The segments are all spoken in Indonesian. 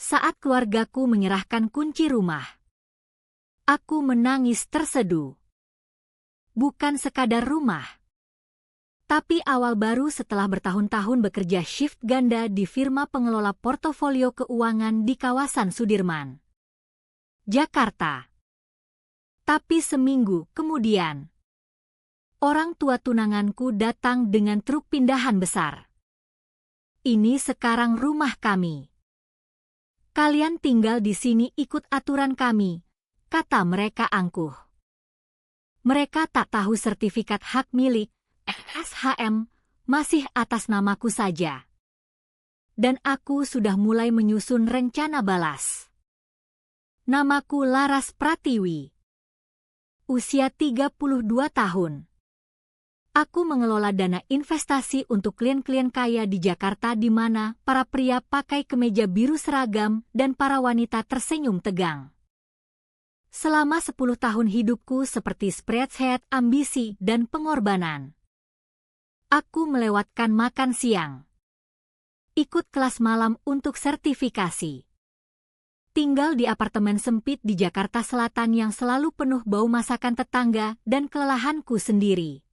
Saat keluargaku menyerahkan kunci rumah, aku menangis terseduh. Bukan sekadar rumah, tapi awal baru setelah bertahun-tahun bekerja shift ganda di firma pengelola portofolio keuangan di kawasan Sudirman, Jakarta. Tapi seminggu kemudian, orang tua tunanganku datang dengan truk pindahan besar. Ini sekarang rumah kami. Kalian tinggal di sini ikut aturan kami, kata mereka angkuh. Mereka tak tahu sertifikat hak milik, SHM, masih atas namaku saja. Dan aku sudah mulai menyusun rencana balas. Namaku Laras Pratiwi. Usia 32 tahun. Aku mengelola dana investasi untuk klien-klien kaya di Jakarta di mana para pria pakai kemeja biru seragam dan para wanita tersenyum tegang. Selama 10 tahun hidupku seperti spreadsheet ambisi dan pengorbanan. Aku melewatkan makan siang. Ikut kelas malam untuk sertifikasi. Tinggal di apartemen sempit di Jakarta Selatan yang selalu penuh bau masakan tetangga dan kelelahanku sendiri.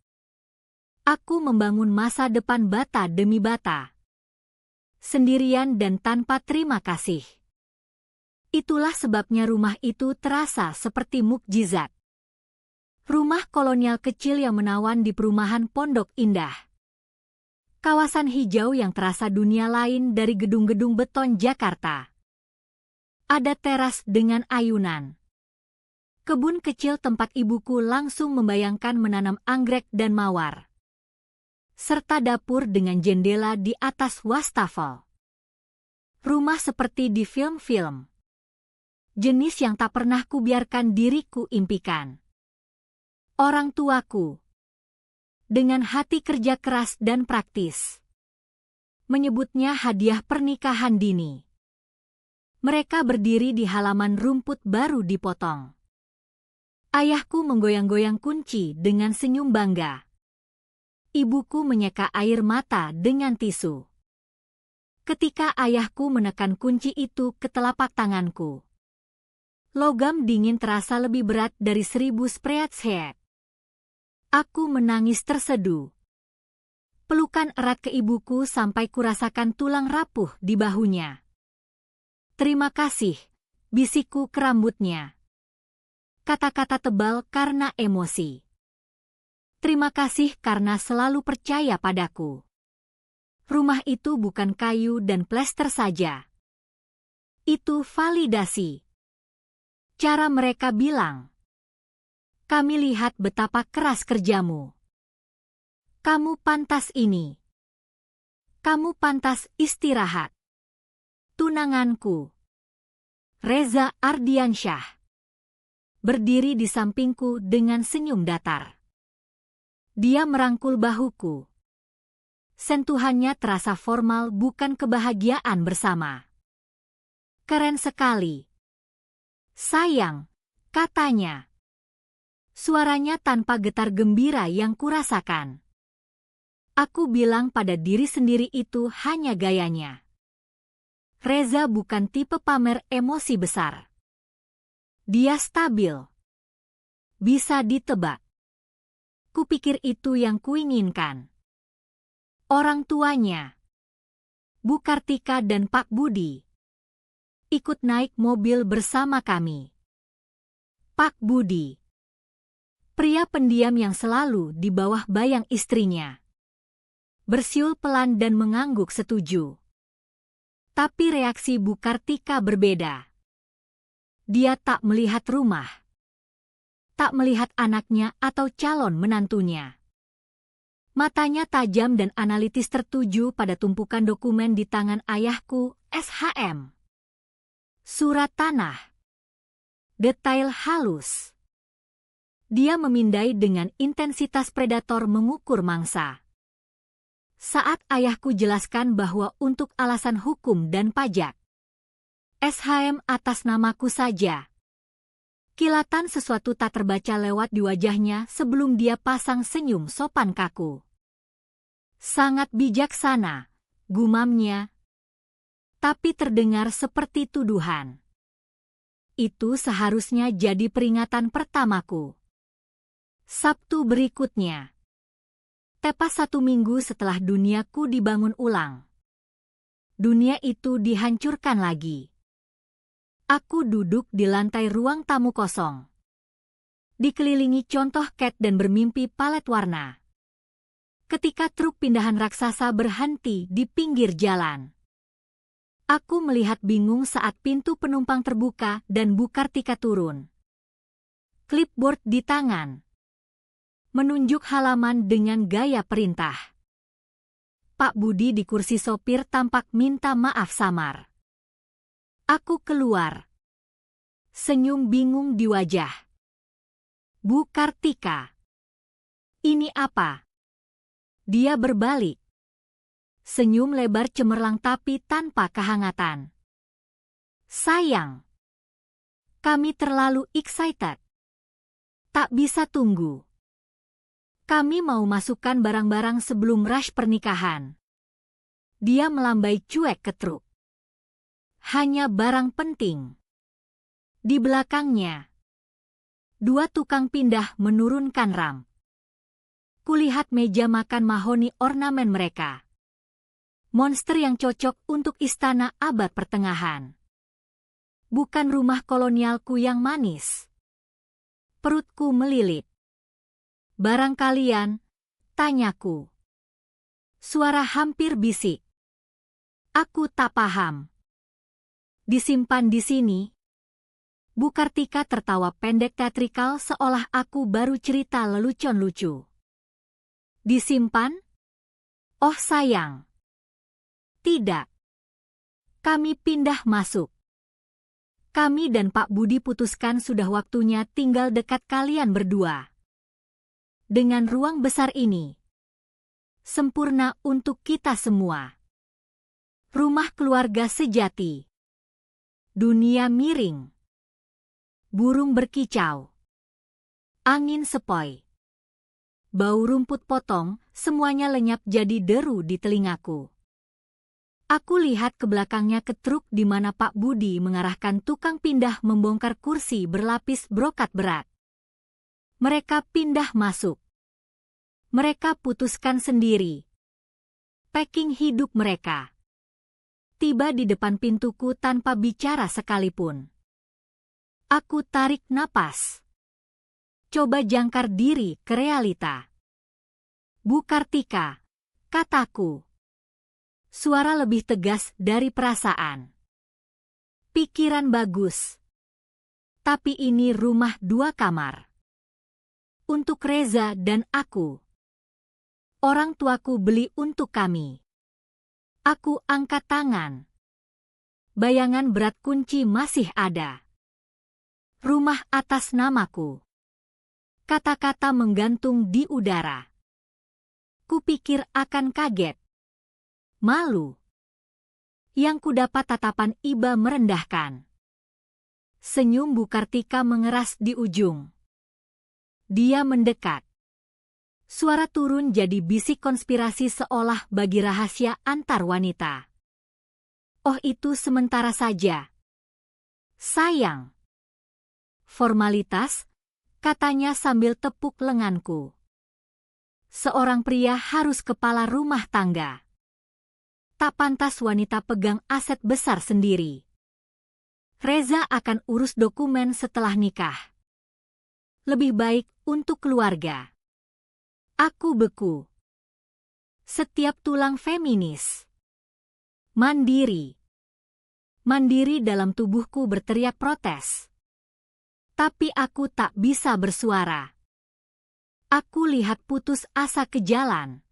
Aku membangun masa depan bata demi bata. Sendirian dan tanpa terima kasih. Itulah sebabnya rumah itu terasa seperti mukjizat. Rumah kolonial kecil yang menawan di perumahan Pondok Indah. Kawasan hijau yang terasa dunia lain dari gedung-gedung beton Jakarta. Ada teras dengan ayunan. Kebun kecil tempat ibuku langsung membayangkan menanam anggrek dan mawar. Serta dapur dengan jendela di atas wastafel. Rumah seperti di film-film. Jenis yang tak pernah kubiarkan diriku impikan. Orang tuaku, dengan hati kerja keras dan praktis, menyebutnya hadiah pernikahan dini. Mereka berdiri di halaman rumput baru dipotong. Ayahku menggoyang-goyang kunci dengan senyum bangga. Ibuku menyeka air mata dengan tisu. Ketika ayahku menekan kunci itu ke telapak tanganku, logam dingin terasa lebih berat dari 1000 spreadsheet. Aku menangis terseduh. Pelukan erat ke ibuku sampai kurasakan tulang rapuh di bahunya. Terima kasih, bisikku ke rambutnya. Kata-kata tebal karena emosi. Terima kasih karena selalu percaya padaku. Rumah itu bukan kayu dan plester saja. Itu validasi. Cara mereka bilang, kami lihat betapa keras kerjamu. Kamu pantas ini. Kamu pantas istirahat. Tunanganku, Reza Ardiansyah, berdiri di sampingku dengan senyum datar. Dia merangkul bahuku. Sentuhannya terasa formal, bukan kebahagiaan bersama. Keren sekali. Sayang, katanya. Suaranya tanpa getar gembira yang kurasakan. Aku bilang pada diri sendiri itu hanya gayanya. Reza bukan tipe pamer emosi besar. Dia stabil. Bisa ditebak. Kupikir itu yang kuinginkan. Orang tuanya, Bu Kartika dan Pak Budi, ikut naik mobil bersama kami. Pak Budi, pria pendiam yang selalu di bawah bayang istrinya, bersiul pelan dan mengangguk setuju. Tapi reaksi Bu Kartika berbeda. Dia tak melihat rumah. Tak melihat anaknya atau calon menantunya. Matanya tajam dan analitis tertuju pada tumpukan dokumen di tangan ayahku, SHM. Surat tanah. Detail halus. Dia memindai dengan intensitas predator mengukur mangsa. Saat ayahku jelaskan bahwa untuk alasan hukum dan pajak, SHM atas namaku saja. Kilatan sesuatu tak terbaca lewat di wajahnya sebelum dia pasang senyum sopan kaku. Sangat bijaksana, gumamnya. Tapi terdengar seperti tuduhan. Itu seharusnya jadi peringatan pertamaku. Sabtu berikutnya. Tepat 1 minggu setelah duniaku dibangun ulang. Dunia itu dihancurkan lagi. Aku duduk di lantai ruang tamu kosong. Dikelilingi contoh cat dan bermimpi palet warna. Ketika truk pindahan raksasa berhenti di pinggir jalan. Aku melihat bingung saat pintu penumpang terbuka dan Bukartika turun. Clipboard di tangan. Menunjuk halaman dengan gaya perintah. Pak Budi di kursi sopir tampak minta maaf samar. Aku keluar. Senyum bingung di wajah. Bu Kartika. Ini apa? Dia berbalik. Senyum lebar cemerlang tapi tanpa kehangatan. Sayang. Kami terlalu excited. Tak bisa tunggu. Kami mau masukkan barang-barang sebelum rush pernikahan. Dia melambai cuek ke truk. Hanya barang penting. Di belakangnya. 2 tukang pindah menurunkan ram. Kulihat meja makan mahoni ornamen mereka. Monster yang cocok untuk istana abad pertengahan. Bukan rumah kolonialku yang manis. Perutku melilit. Barang kalian, tanyaku. Suara hampir bisik. Aku tak paham. Disimpan di sini. Bu Kartika tertawa pendek teatrikal seolah aku baru cerita lelucon lucu. Disimpan? Oh sayang. Tidak. Kami pindah masuk. Kami dan Pak Budi putuskan sudah waktunya tinggal dekat kalian berdua. Dengan ruang besar ini. Sempurna untuk kita semua. Rumah keluarga sejati. Dunia miring. Burung berkicau. Angin sepoi. Bau rumput potong, semuanya lenyap jadi deru di telingaku. Aku lihat ke belakangnya ke truk di mana Pak Budi mengarahkan tukang pindah membongkar kursi berlapis brokat berat. Mereka pindah masuk. Mereka putuskan sendiri. Packing hidup mereka. Tiba di depan pintuku tanpa bicara sekalipun. Aku tarik napas. Coba jangkar diri ke realita. Bu Kartika, kataku. Suara lebih tegas dari perasaan. Pikiran bagus. Tapi ini rumah 2 kamar. Untuk Reza dan aku. Orang tuaku beli untuk kami. Aku angkat tangan. Bayangan berat kunci masih ada. Rumah atas namaku. Kata-kata menggantung di udara. Kupikir akan kaget. Malu. Yang kudapat tatapan iba merendahkan. Senyum Bu Kartika mengeras di ujung. Dia mendekat. Suara turun jadi bisik konspirasi seolah bagi rahasia antar wanita. Oh itu sementara saja. Sayang. Formalitas, katanya sambil tepuk lenganku. Seorang pria harus kepala rumah tangga. Tak pantas wanita pegang aset besar sendiri. Reza akan urus dokumen setelah nikah. Lebih baik untuk keluarga. Aku beku. Setiap tulang feminis. Mandiri. Mandiri dalam tubuhku berteriak protes. Tapi aku tak bisa bersuara. Aku lihat putus asa ke jalan.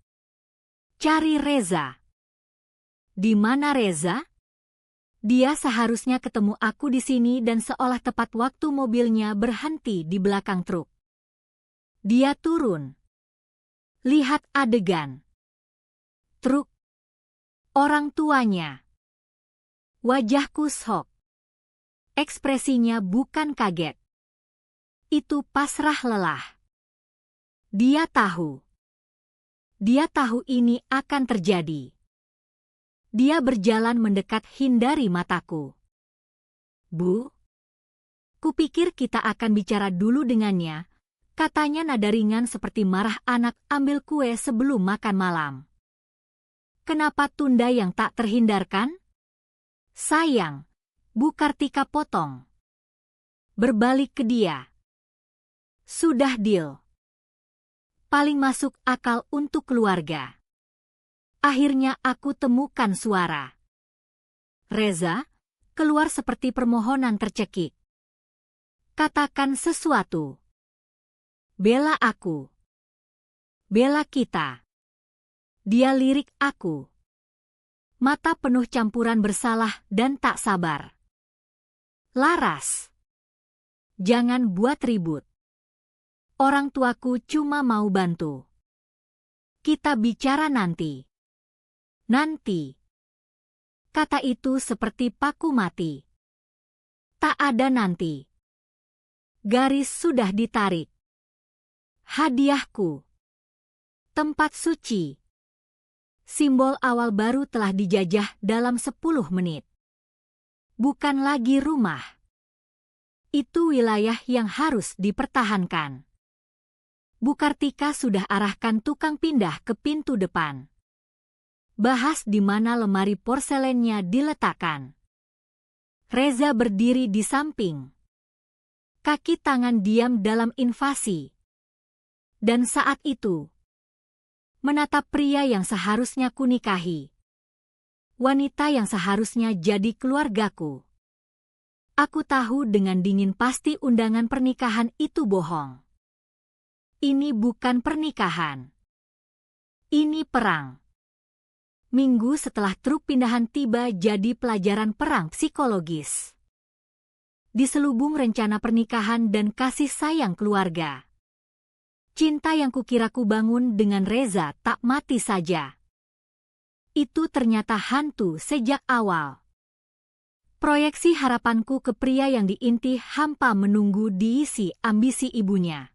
Cari Reza. Di mana Reza? Dia seharusnya ketemu aku di sini dan seolah tepat waktu mobilnya berhenti di belakang truk. Dia turun. Lihat adegan. Truk. Orang tuanya. Wajahku shock. Ekspresinya bukan kaget. Itu pasrah lelah. Dia tahu. Dia tahu ini akan terjadi. Dia berjalan mendekat hindari mataku. Bu, kupikir kita akan bicara dulu dengannya, katanya nada ringan seperti marah anak ambil kue sebelum makan malam. Kenapa tunda yang tak terhindarkan? Sayang, Bu Kartika potong. Berbalik ke dia. Sudah deal. Paling masuk akal untuk keluarga. Akhirnya aku temukan suara. Reza, keluar seperti permohonan tercekik. Katakan sesuatu. Bela aku. Bela kita. Dia lirik aku. Mata penuh campuran bersalah dan tak sabar. Laras. Jangan buat ribut. Orang tuaku cuma mau bantu. Kita bicara nanti. Nanti. Kata itu seperti paku mati. Tak ada nanti. Garis sudah ditarik. Hadiahku. Tempat suci. Simbol awal baru telah dijajah dalam 10 menit. Bukan lagi rumah. Itu wilayah yang harus dipertahankan. Bu Kartika sudah arahkan tukang pindah ke pintu depan. Bahas di mana lemari porselennya diletakkan. Reza berdiri di samping. Kaki tangan diam dalam invasi. Dan saat itu, menatap pria yang seharusnya kunikahi. Wanita yang seharusnya jadi keluargaku. Aku tahu dengan dingin pasti undangan pernikahan itu bohong. Ini bukan pernikahan. Ini perang. Minggu setelah truk pindahan tiba jadi pelajaran perang psikologis. Diselubung rencana pernikahan dan kasih sayang keluarga. Cinta yang kukira ku bangun dengan Reza tak mati saja. Itu ternyata hantu sejak awal. Proyeksi harapanku ke pria yang diintih hampa menunggu diisi ambisi ibunya.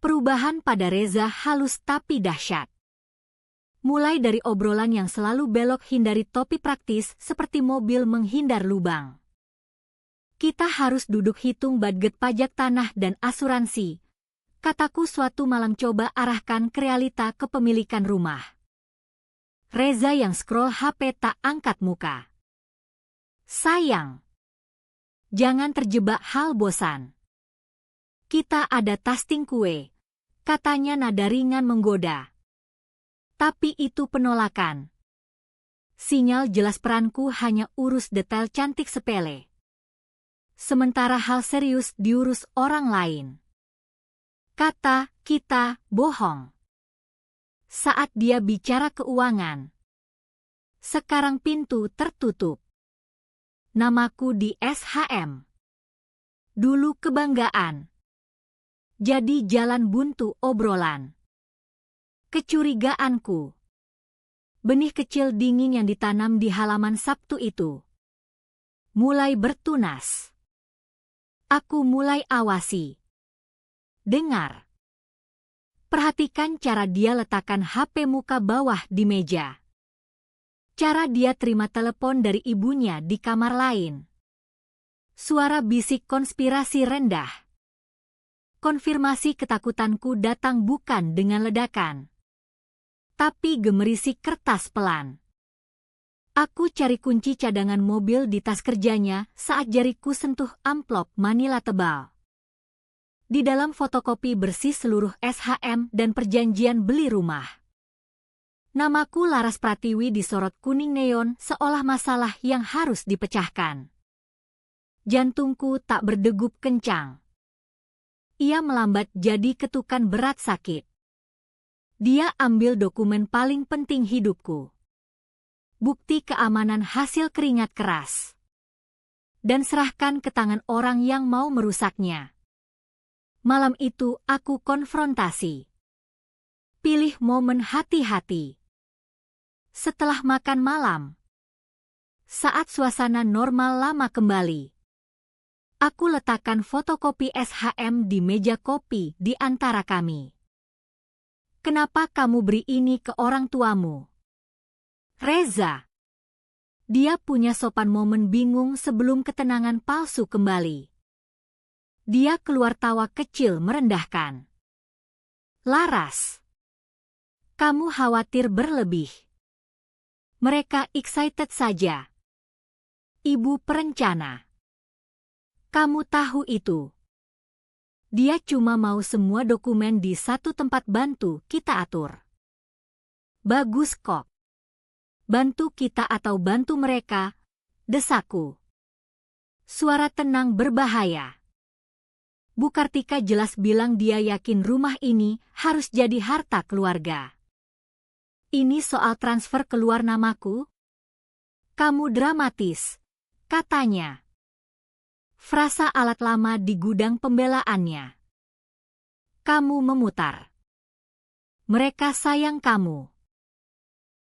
Perubahan pada Reza halus tapi dahsyat. Mulai dari obrolan yang selalu belok hindari topi praktis seperti mobil menghindar lubang. Kita harus duduk hitung budget pajak tanah dan asuransi. Kataku suatu malam coba arahkan ke realita kepemilikan rumah. Reza yang scroll HP tak angkat muka. Sayang. Jangan terjebak hal bosan. Kita ada tasting kue. Katanya nada ringan menggoda. Tapi itu penolakan. Sinyal jelas peranku hanya urus detail cantik sepele. Sementara hal serius diurus orang lain. Kata kita bohong. Saat dia bicara keuangan. Sekarang pintu tertutup. Namaku di SHM. Dulu kebanggaan. Jadi jalan buntu obrolan. Kecurigaanku. Benih kecil dingin yang ditanam di halaman Sabtu itu. Mulai bertunas. Aku mulai awasi. Dengar. Perhatikan cara dia letakkan HP muka bawah di meja. Cara dia terima telepon dari ibunya di kamar lain. Suara bisik konspirasi rendah. Konfirmasi ketakutanku datang bukan dengan ledakan. Tapi gemerisik kertas pelan. Aku cari kunci cadangan mobil di tas kerjanya saat jariku sentuh amplop manila tebal. Di dalam fotokopi bersih seluruh SHM dan perjanjian beli rumah. Namaku Laras Pratiwi disorot kuning neon seolah masalah yang harus dipecahkan. Jantungku tak berdegup kencang. Ia melambat jadi ketukan berat sakit. Dia ambil dokumen paling penting hidupku. Bukti keamanan hasil keringat keras. Dan serahkan ke tangan orang yang mau merusaknya. Malam itu aku konfrontasi. Pilih momen hati-hati. Setelah makan malam. Saat suasana normal lama kembali. Aku letakkan fotokopi SHM di meja kopi di antara kami. Kenapa kamu beri ini ke orang tuamu? Reza. Dia punya sopan momen bingung sebelum ketenangan palsu kembali. Dia keluar tawa kecil merendahkan. Laras, kamu khawatir berlebih. Mereka excited saja. Ibu perencana. Kamu tahu itu. Dia cuma mau semua dokumen di satu tempat, bantu kita atur. Bagus kok. Bantu kita atau bantu mereka, desaku. Suara tenang berbahaya. Bu Kartika jelas bilang dia yakin rumah ini harus jadi harta keluarga. Ini soal transfer keluar namaku? Kamu dramatis, katanya. Frasa alat lama di gudang pembelaannya. Kamu memutar. Mereka sayang kamu.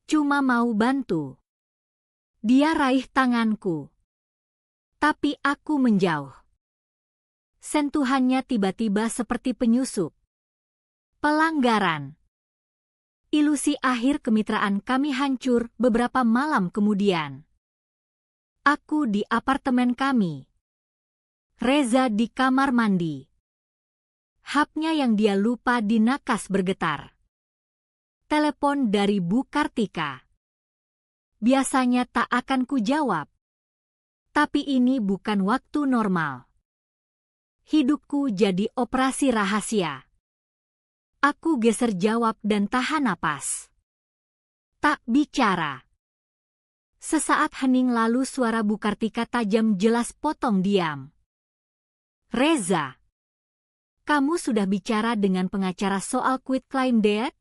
Cuma mau bantu. Dia raih tanganku. Tapi aku menjauh. Sentuhannya tiba-tiba seperti penyusup. Pelanggaran. Ilusi akhir kemitraan kami hancur beberapa malam kemudian. Aku di apartemen kami. Reza di kamar mandi. HP-nya yang dia lupa dinakas bergetar. Telepon dari Bu Kartika. Biasanya tak akan kujawab. Tapi ini bukan waktu normal. Hidupku jadi operasi rahasia. Aku geser jawab dan tahan napas. Tak bicara. Sesaat hening lalu suara Bu Kartika tajam jelas potong diam. Reza, kamu sudah bicara dengan pengacara soal quit claim deed?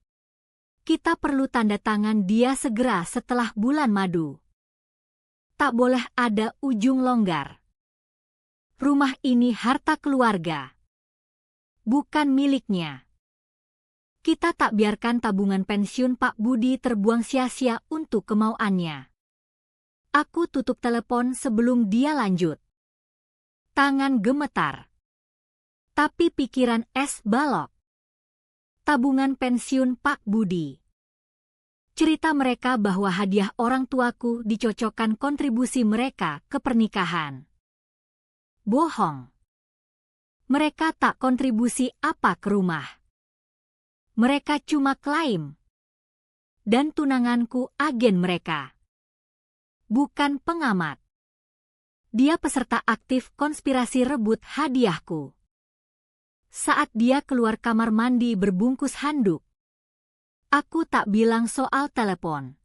Kita perlu tanda tangan dia segera setelah bulan madu. Tak boleh ada ujung longgar. Rumah ini harta keluarga. Bukan miliknya. Kita tak biarkan tabungan pensiun Pak Budi terbuang sia-sia untuk kemauannya. Aku tutup telepon sebelum dia lanjut. Tangan gemetar. Tapi pikiran es balok. Tabungan pensiun Pak Budi. Cerita mereka bahwa hadiah orang tuaku dicocokkan kontribusi mereka ke pernikahan. Bohong. Mereka tak kontribusi apa ke rumah. Mereka cuma klaim. Dan tunanganku agen mereka. Bukan pengamat. Dia peserta aktif konspirasi rebut hadiahku. Saat dia keluar kamar mandi berbungkus handuk, aku tak bilang soal telepon.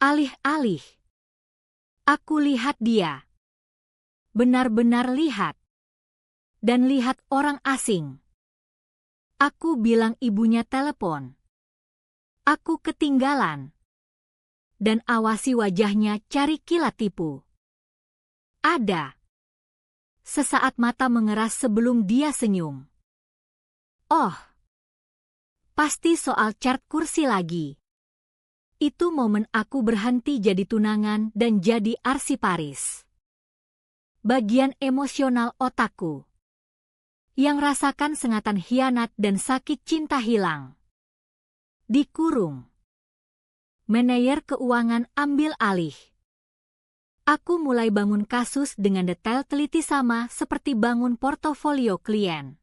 Alih-alih, aku lihat dia. Benar-benar lihat. Dan lihat orang asing. Aku bilang ibunya telepon. Aku ketinggalan. Dan awasi wajahnya cari kilat tipu. Ada. Sesaat mata mengeras sebelum dia senyum. Oh. Pasti soal chart kursi lagi. Itu momen aku berhenti jadi tunangan dan jadi arsiparis. Bagian emosional otakku. Yang rasakan sengatan hianat dan sakit cinta hilang. Dikurung. Manajer keuangan ambil alih. Aku mulai bangun kasus dengan detail teliti sama seperti bangun portofolio klien.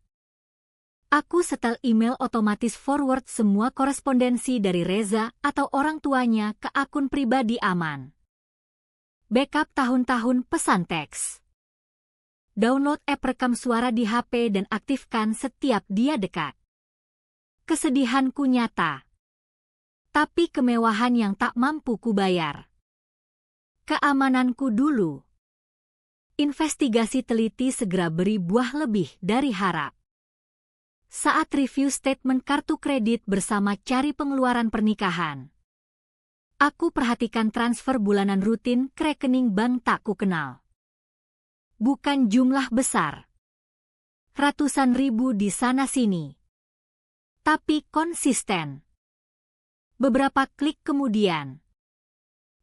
Aku setel email otomatis forward semua korespondensi dari Reza atau orang tuanya ke akun pribadi aman. Backup tahun-tahun pesan teks. Download app rekam suara di HP dan aktifkan setiap dia dekat. Kesedihanku nyata. Tapi kemewahan yang tak mampu kubayar. Keamananku dulu. Investigasi teliti segera beri buah lebih dari harap. Saat review statement kartu kredit bersama cari pengeluaran pernikahan. Aku perhatikan transfer bulanan rutin ke rekening bank tak kukenal. Bukan jumlah besar. Ratusan ribu di sana-sini. Tapi konsisten. Beberapa klik kemudian.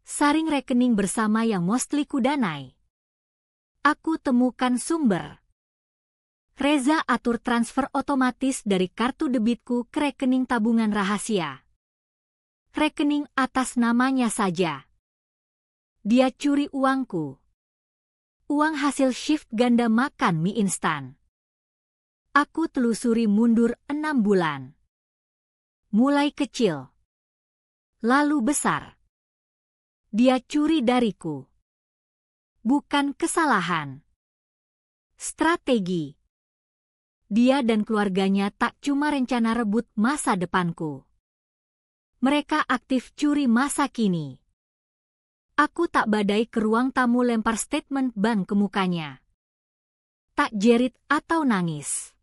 Saring rekening bersama yang mostly kudanai. Aku temukan sumber. Reza atur transfer otomatis dari kartu debitku ke rekening tabungan rahasia. Rekening atas namanya saja. Dia curi uangku. Uang hasil shift ganda makan mie instan. Aku telusuri mundur 6 bulan. Mulai kecil. Lalu besar. Dia curi dariku. Bukan kesalahan. Strategi. Dia dan keluarganya tak cuma rencana rebut masa depanku. Mereka aktif curi masa kini. Aku tak badai ke ruang tamu lempar statement bank ke mukanya. Tak jerit atau nangis.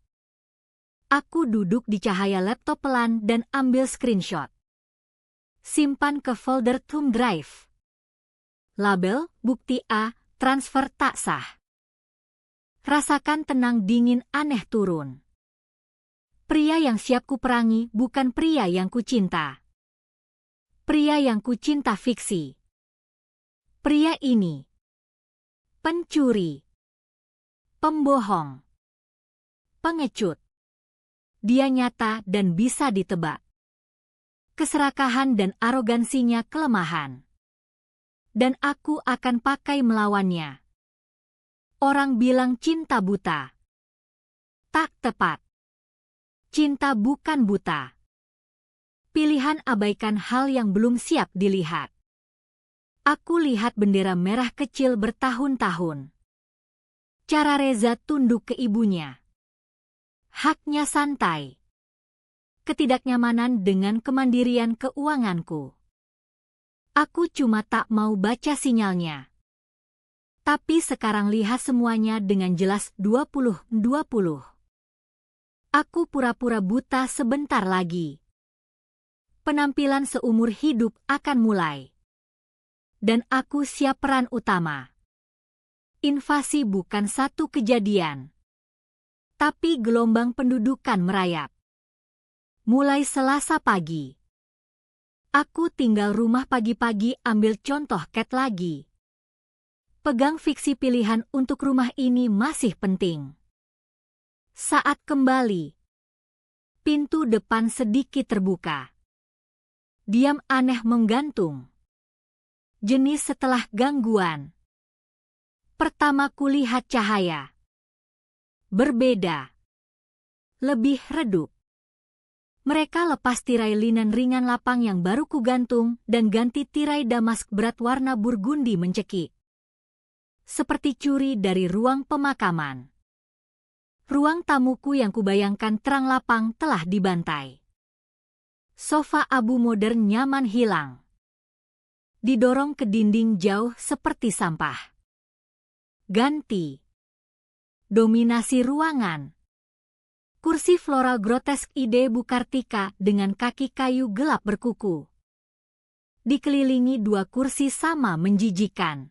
Aku duduk di cahaya laptop pelan dan ambil screenshot. Simpan ke folder thumb drive. Label, bukti A, transfer tak sah. Rasakan tenang dingin aneh turun. Pria yang siap kuperangi bukan pria yang kucinta. Pria yang kucinta fiksi. Pria ini pencuri, pembohong, pengecut. Dia nyata dan bisa ditebak. Keserakahan dan arogansinya kelemahan. Dan aku akan pakai melawannya. Orang bilang cinta buta. Tak tepat. Cinta bukan buta. Pilihan abaikan hal yang belum siap dilihat. Aku lihat bendera merah kecil bertahun-tahun. Cara Reza tunduk ke ibunya. Haknya santai. Ketidaknyamanan dengan kemandirian keuanganku. Aku cuma tak mau baca sinyalnya. Tapi sekarang lihat semuanya dengan jelas 20-20. Aku pura-pura buta sebentar lagi. Penampilan seumur hidup akan mulai. Dan aku siap peran utama. Invasi bukan satu kejadian. Tapi gelombang pendudukan merayap. Mulai Selasa pagi. Aku tinggal rumah pagi-pagi ambil contoh cat lagi. Pegang fiksi pilihan untuk rumah ini masih penting. Saat kembali. Pintu depan sedikit terbuka. Diam aneh menggantung. Jenis setelah gangguan. Pertama kulihat cahaya. Berbeda. Lebih redup. Mereka lepas tirai linen ringan lapang yang baru kugantung dan ganti tirai damask berat warna burgundi mencekik. Seperti curi dari ruang pemakaman. Ruang tamuku yang kubayangkan terang lapang telah dibantai. Sofa abu modern nyaman hilang. Didorong ke dinding jauh seperti sampah. Ganti. Dominasi ruangan. Kursi floral grotesk ide Bukartika dengan kaki kayu gelap berkuku. Dikelilingi 2 kursi sama menjijikan.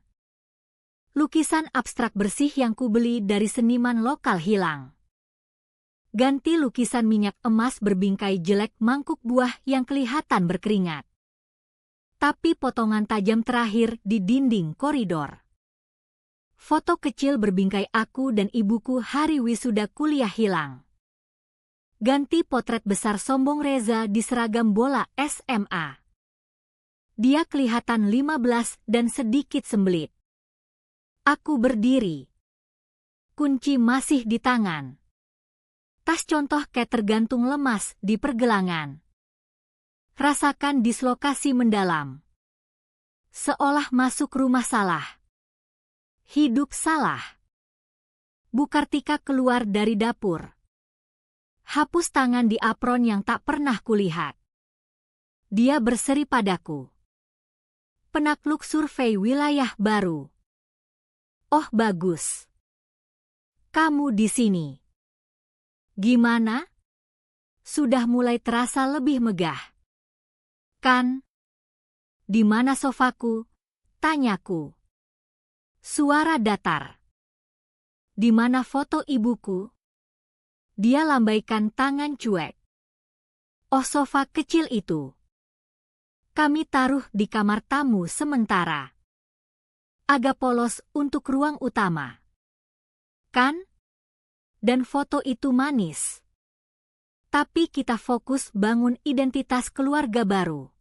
Lukisan abstrak bersih yang kubeli dari seniman lokal hilang. Ganti lukisan minyak emas berbingkai jelek mangkuk buah yang kelihatan berkeringat. Tapi potongan tajam terakhir di dinding koridor. Foto kecil berbingkai aku dan ibuku hari wisuda kuliah hilang. Ganti potret besar sombong Reza di seragam bola SMA. Dia kelihatan 15 dan sedikit sembelit. Aku berdiri. Kunci masih di tangan. Tas contoh kayak tergantung lemas di pergelangan. Rasakan dislokasi mendalam. Seolah masuk rumah salah. Hidup salah. Bukartika keluar dari dapur. Hapus tangan di apron yang tak pernah kulihat. Dia berseri padaku. Penakluk survei wilayah baru. Oh bagus. Kamu di sini. Gimana? Sudah mulai terasa lebih megah. Kan? Di mana sofaku? Tanyaku. Suara datar. Di mana foto ibuku? Dia lambaikan tangan cuek. Oh sofa kecil itu. Kami taruh di kamar tamu sementara. Agak polos untuk ruang utama. Kan? Dan foto itu manis. Tapi kita fokus bangun identitas keluarga baru.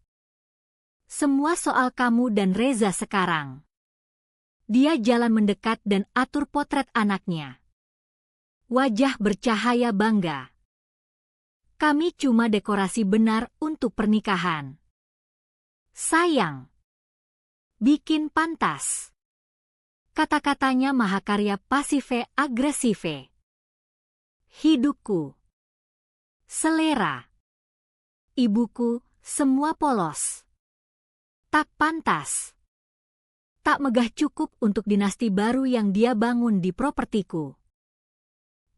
Semua soal kamu dan Reza sekarang. Dia jalan mendekat dan atur potret anaknya. Wajah bercahaya bangga. Kami cuma dekorasi benar untuk pernikahan. Sayang. Bikin pantas. Kata-katanya mahakarya pasive-agresive. Hidupku. Selera. Ibuku, semua polos. Tak pantas. Tak megah cukup untuk dinasti baru yang dia bangun di propertiku.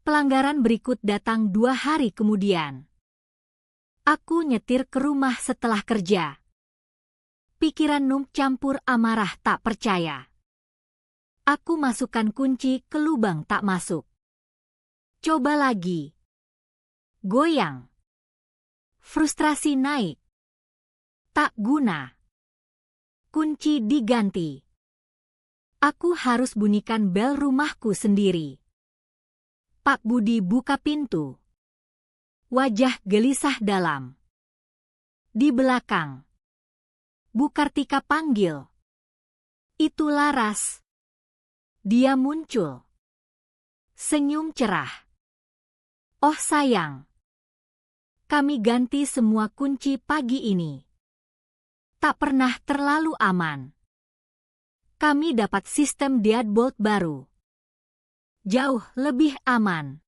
Pelanggaran berikut datang 2 hari kemudian. Aku nyetir ke rumah setelah kerja. Pikiran Num campur amarah tak percaya. Aku masukkan kunci ke lubang tak masuk. Coba lagi. Goyang. Frustrasi naik. Tak guna. Kunci diganti. Aku harus bunyikan bel rumahku sendiri. Pak Budi buka pintu. Wajah gelisah dalam. Di belakang. Bu Kartika panggil. Itu Laras. Dia muncul. Senyum cerah. Oh sayang. Kami ganti semua kunci pagi ini. Tak pernah terlalu aman. Kami dapat sistem deadbolt baru. Jauh lebih aman.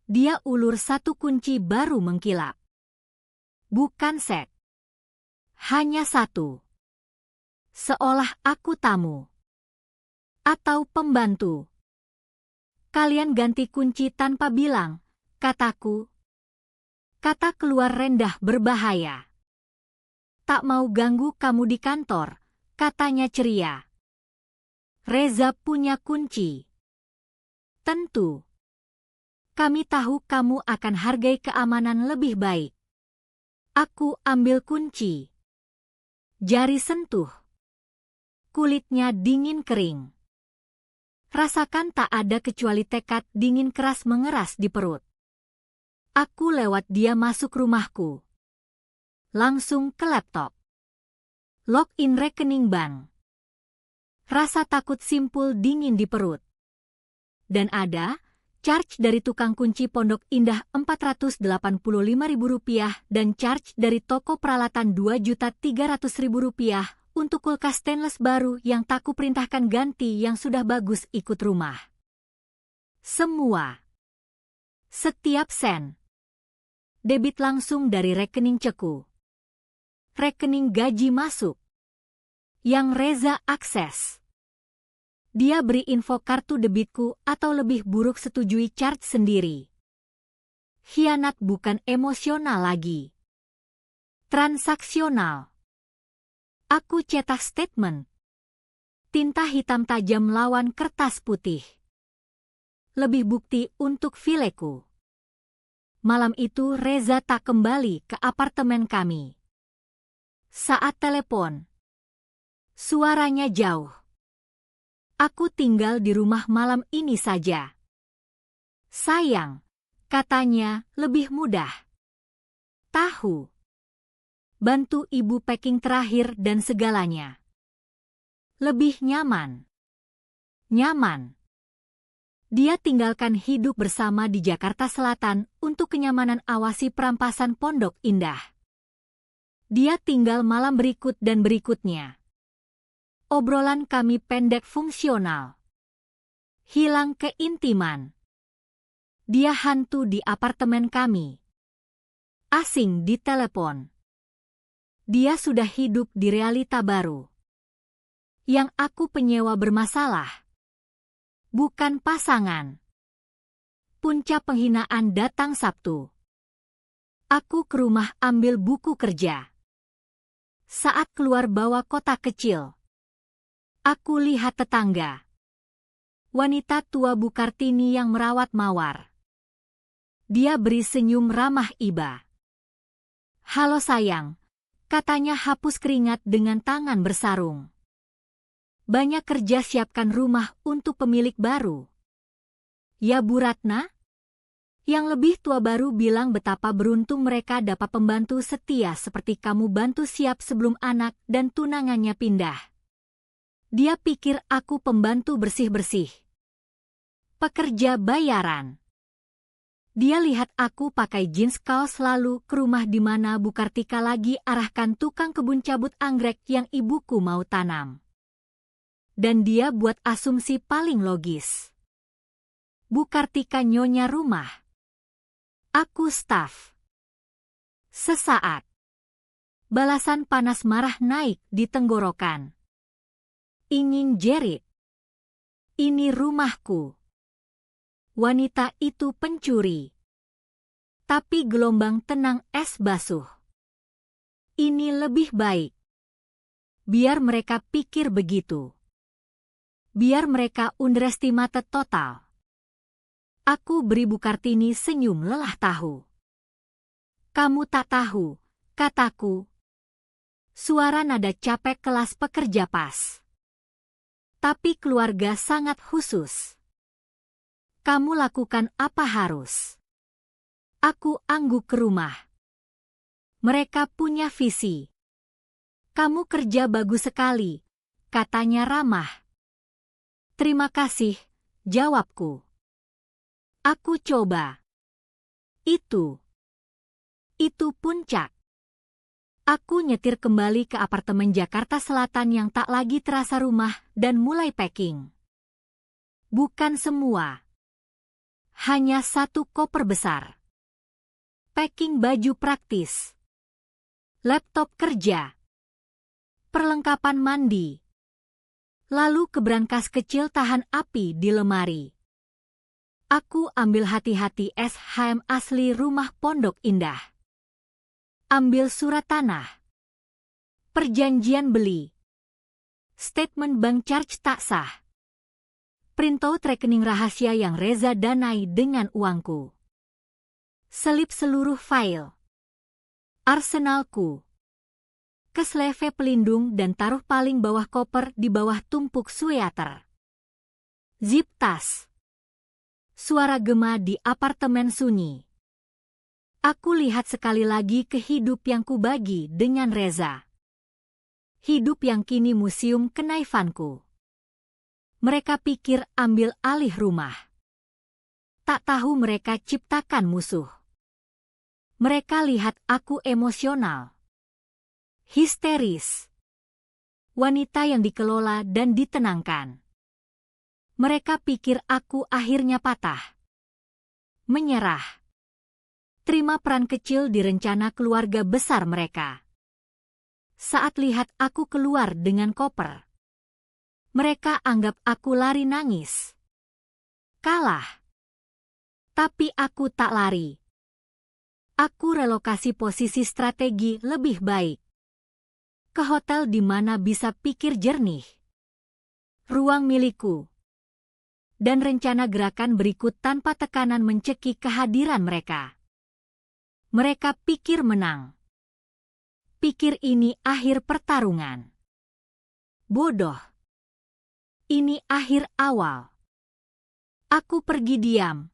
Dia ulur satu kunci baru mengkilap. Bukan set. Hanya satu. Seolah aku tamu. Atau pembantu. Kalian ganti kunci tanpa bilang, kataku. Kata keluar rendah berbahaya. Tak mau ganggu kamu di kantor, katanya ceria. Reza punya kunci. Tentu. Kami tahu kamu akan hargai keamanan lebih baik. Aku ambil kunci. Jari sentuh. Kulitnya dingin kering. Rasakan tak ada kecuali tekad dingin keras mengeras di perut. Aku lewat dia masuk rumahku. Langsung ke laptop. Login rekening bank. Rasa takut simpul dingin di perut. Dan ada charge dari tukang kunci Pondok Indah Rp485.000 dan charge dari toko peralatan Rp2.300.000 untuk kulkas stainless baru yang tak kuperintahkan ganti yang sudah bagus ikut rumah. Semua. Setiap sen. Debit langsung dari rekening ceku. Rekening gaji masuk. Yang Reza akses. Dia beri info kartu debitku atau lebih buruk setujui charge sendiri. Khianat bukan emosional lagi. Transaksional. Aku cetak statement. Tinta hitam tajam lawan kertas putih. Lebih bukti untuk fileku. Malam itu Reza tak kembali ke apartemen kami. Saat telepon. Suaranya jauh. Aku tinggal di rumah malam ini saja. Sayang, katanya lebih mudah. Tahu. Bantu ibu packing terakhir dan segalanya. Lebih nyaman. Nyaman. Dia tinggalkan hidup bersama di Jakarta Selatan untuk kenyamanan awasi perampasan Pondok Indah. Dia tinggal malam berikut dan berikutnya. Obrolan kami pendek fungsional. Hilang keintiman. Dia hantu di apartemen kami. Asing di telepon. Dia sudah hidup di realita baru. Yang aku penyewa bermasalah. Bukan pasangan. Puncak penghinaan datang Sabtu. Aku ke rumah ambil buku kerja. Saat keluar bawa kotak kecil. Aku lihat tetangga. Wanita tua Bu Kartini yang merawat mawar. Dia beri senyum ramah iba. Halo sayang, katanya hapus keringat dengan tangan bersarung. Banyak kerja siapkan rumah untuk pemilik baru. Ya Bu Ratna? Yang lebih tua baru bilang betapa beruntung mereka dapat pembantu setia seperti kamu bantu siap sebelum anak dan tunangannya pindah. Dia pikir aku pembantu bersih-bersih. Pekerja bayaran. Dia lihat aku pakai jeans kaos lalu ke rumah di mana Bu Kartika lagi arahkan tukang kebun cabut anggrek yang ibuku mau tanam. Dan dia buat asumsi paling logis. Bu Kartika nyonya rumah. Aku staf. Sesaat. Balasan panas marah naik di tenggorokan. Ingin jerit. Ini rumahku. Wanita itu pencuri. Tapi gelombang tenang es basuh. Ini lebih baik. Biar mereka pikir begitu. Biar mereka underestimate total. Aku beri Bu Kartini senyum lelah tahu. Kamu tak tahu, kataku. Suara nada capek kelas pekerja pas. Tapi keluarga sangat khusus. Kamu lakukan apa harus. Aku angguk ke rumah. Mereka punya visi. Kamu kerja bagus sekali, katanya ramah. Terima kasih, jawabku. Aku coba. Itu puncak. Aku nyetir kembali ke apartemen Jakarta Selatan yang tak lagi terasa rumah dan mulai packing. Bukan semua. Hanya satu koper besar. Packing baju praktis. Laptop kerja. Perlengkapan mandi. Lalu ke brankas kecil tahan api di lemari. Aku ambil hati-hati SHM asli rumah Pondok Indah. Ambil surat tanah. Perjanjian beli. Statement bank charge tak sah. Printout rekening rahasia yang Reza danai dengan uangku. Selip seluruh file. Arsenalku. Kesleve pelindung dan taruh paling bawah koper di bawah tumpuk sweater. Zip tas. Suara gema di apartemen sunyi. Aku lihat sekali lagi ke hidup yang kubagi dengan Reza. Hidup yang kini museum kenaifanku. Mereka pikir ambil alih rumah. Tak tahu mereka ciptakan musuh. Mereka lihat aku emosional. Histeris. Wanita yang dikelola dan ditenangkan. Mereka pikir aku akhirnya patah. Menyerah. Terima peran kecil di rencana keluarga besar mereka. Saat lihat aku keluar dengan koper, mereka anggap aku lari nangis. Kalah. Tapi aku tak lari. Aku relokasi posisi strategi lebih baik. Ke hotel di mana bisa pikir jernih. Ruang milikku. Dan rencana gerakan berikut tanpa tekanan mencekik kehadiran mereka. Mereka pikir menang. Pikir ini akhir pertarungan. Bodoh. Ini akhir awal. Aku pergi diam.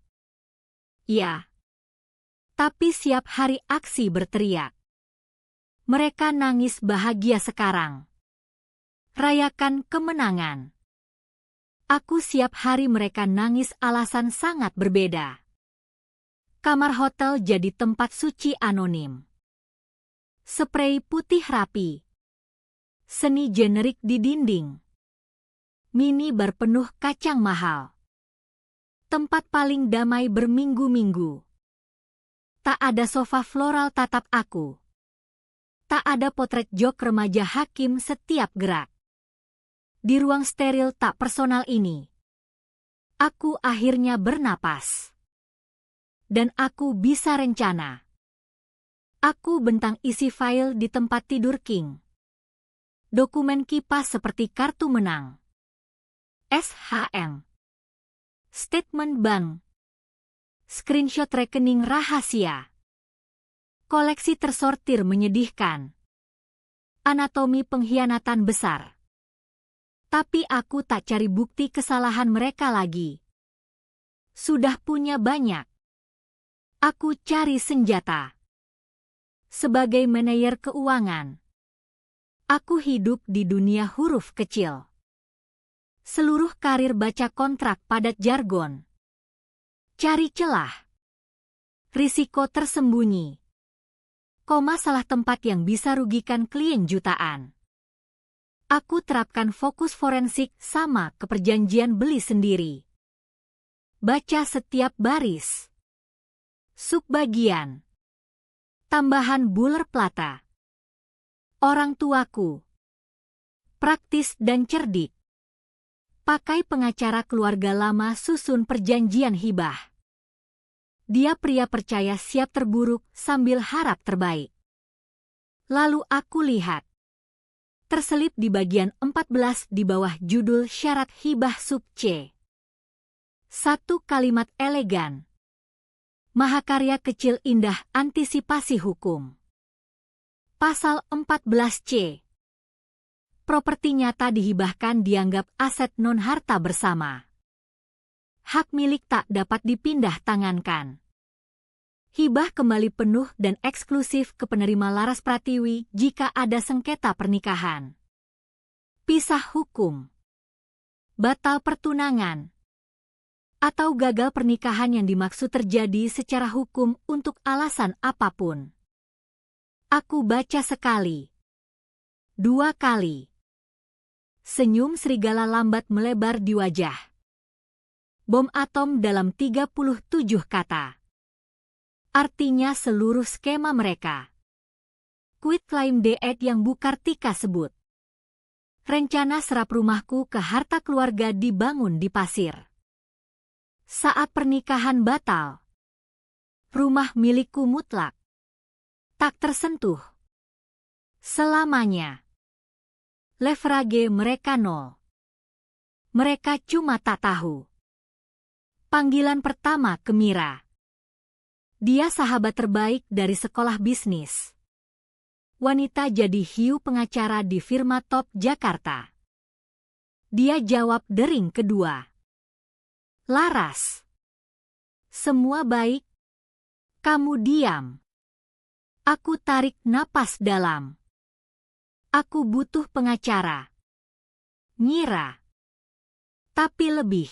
Ya. Tapi siap hari aksi berteriak. Mereka nangis bahagia sekarang. Rayakan kemenangan. Aku siap hari mereka nangis alasan sangat berbeda. Kamar hotel jadi tempat suci anonim. Sprei putih rapi. Seni generik di dinding. Mini bar penuh kacang mahal. Tempat paling damai berminggu-minggu. Tak ada sofa floral tatap aku. Tak ada potret jok remaja hakim setiap gerak. Di ruang steril tak personal ini, aku akhirnya bernapas. Dan aku bisa rencana. Aku bentang isi file di tempat tidur King. Dokumen kipas seperti kartu menang. SHM. Statement bank. Screenshot rekening rahasia. Koleksi tersortir menyedihkan. Anatomi pengkhianatan besar. Tapi aku tak cari bukti kesalahan mereka lagi. Sudah punya banyak. Aku cari senjata. Sebagai manajer keuangan, aku hidup di dunia huruf kecil. Seluruh karir baca kontrak padat jargon. Cari celah. Risiko tersembunyi. Masalah tempat yang bisa rugikan klien jutaan. Aku terapkan fokus forensik sama ke perjanjian beli sendiri. Baca setiap baris. Subbagian. Tambahan buler plata. Orang tuaku. Praktis dan cerdik. Pakai pengacara keluarga lama susun perjanjian hibah. Dia pria percaya siap terburuk sambil harap terbaik. Lalu aku lihat. Terselip di bagian 14 di bawah judul syarat hibah sub C. Satu kalimat elegan. Mahakarya kecil indah antisipasi hukum. Pasal 14C. Properti nyata dihibahkan dianggap aset non-harta bersama. Hak milik tak dapat dipindah tangankan. Hibah kembali penuh dan eksklusif ke penerima Laras Pratiwi jika ada sengketa pernikahan. Pisah hukum. Batal pertunangan. Atau gagal pernikahan yang dimaksud terjadi secara hukum untuk alasan apapun. Aku baca sekali. 2 kali. Senyum serigala lambat melebar di wajah. Bom atom dalam 37 kata. Artinya seluruh skema mereka. Quit claim deed yang Bu Kartika sebut. Rencana serap rumahku ke harta keluarga dibangun di pasir. Saat pernikahan batal. Rumah milikku mutlak. Tak tersentuh. Selamanya. Leverage mereka nol. Mereka cuma tak tahu. Panggilan pertama ke Mira. Dia sahabat terbaik dari sekolah bisnis. Wanita jadi hiu pengacara di firma top Jakarta. Dia jawab dering kedua. Laras. Semua baik. Kamu diam. Aku tarik napas dalam. Aku butuh pengacara. Ngira. Tapi lebih.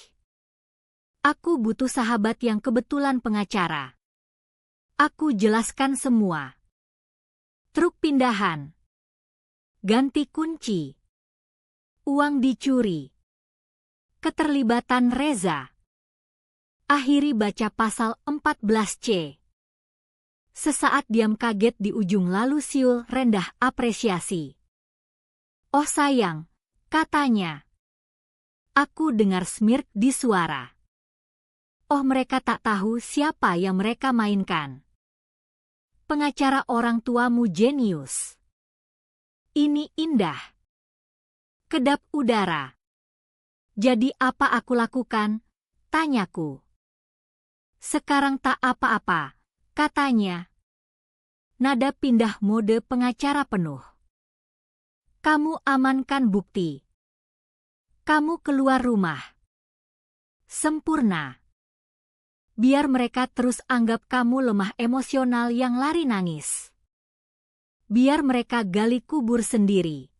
Aku butuh sahabat yang kebetulan pengacara. Aku jelaskan semua. Truk pindahan. Ganti kunci. Uang dicuri. Keterlibatan Reza. Akhiri baca pasal 14C. Sesaat diam kaget di ujung lalu siul rendah apresiasi. Oh sayang, katanya. Aku dengar smirk di suara. Oh mereka tak tahu siapa yang mereka mainkan. Pengacara orang tuamu jenius. Ini indah. Kedap udara. Jadi apa aku lakukan? Tanyaku. Sekarang tak apa-apa, katanya. Nada pindah mode pengacara penuh. Kamu amankan bukti. Kamu keluar rumah. Sempurna. Biar mereka terus anggap kamu lemah emosional yang lari nangis. Biar mereka gali kubur sendiri.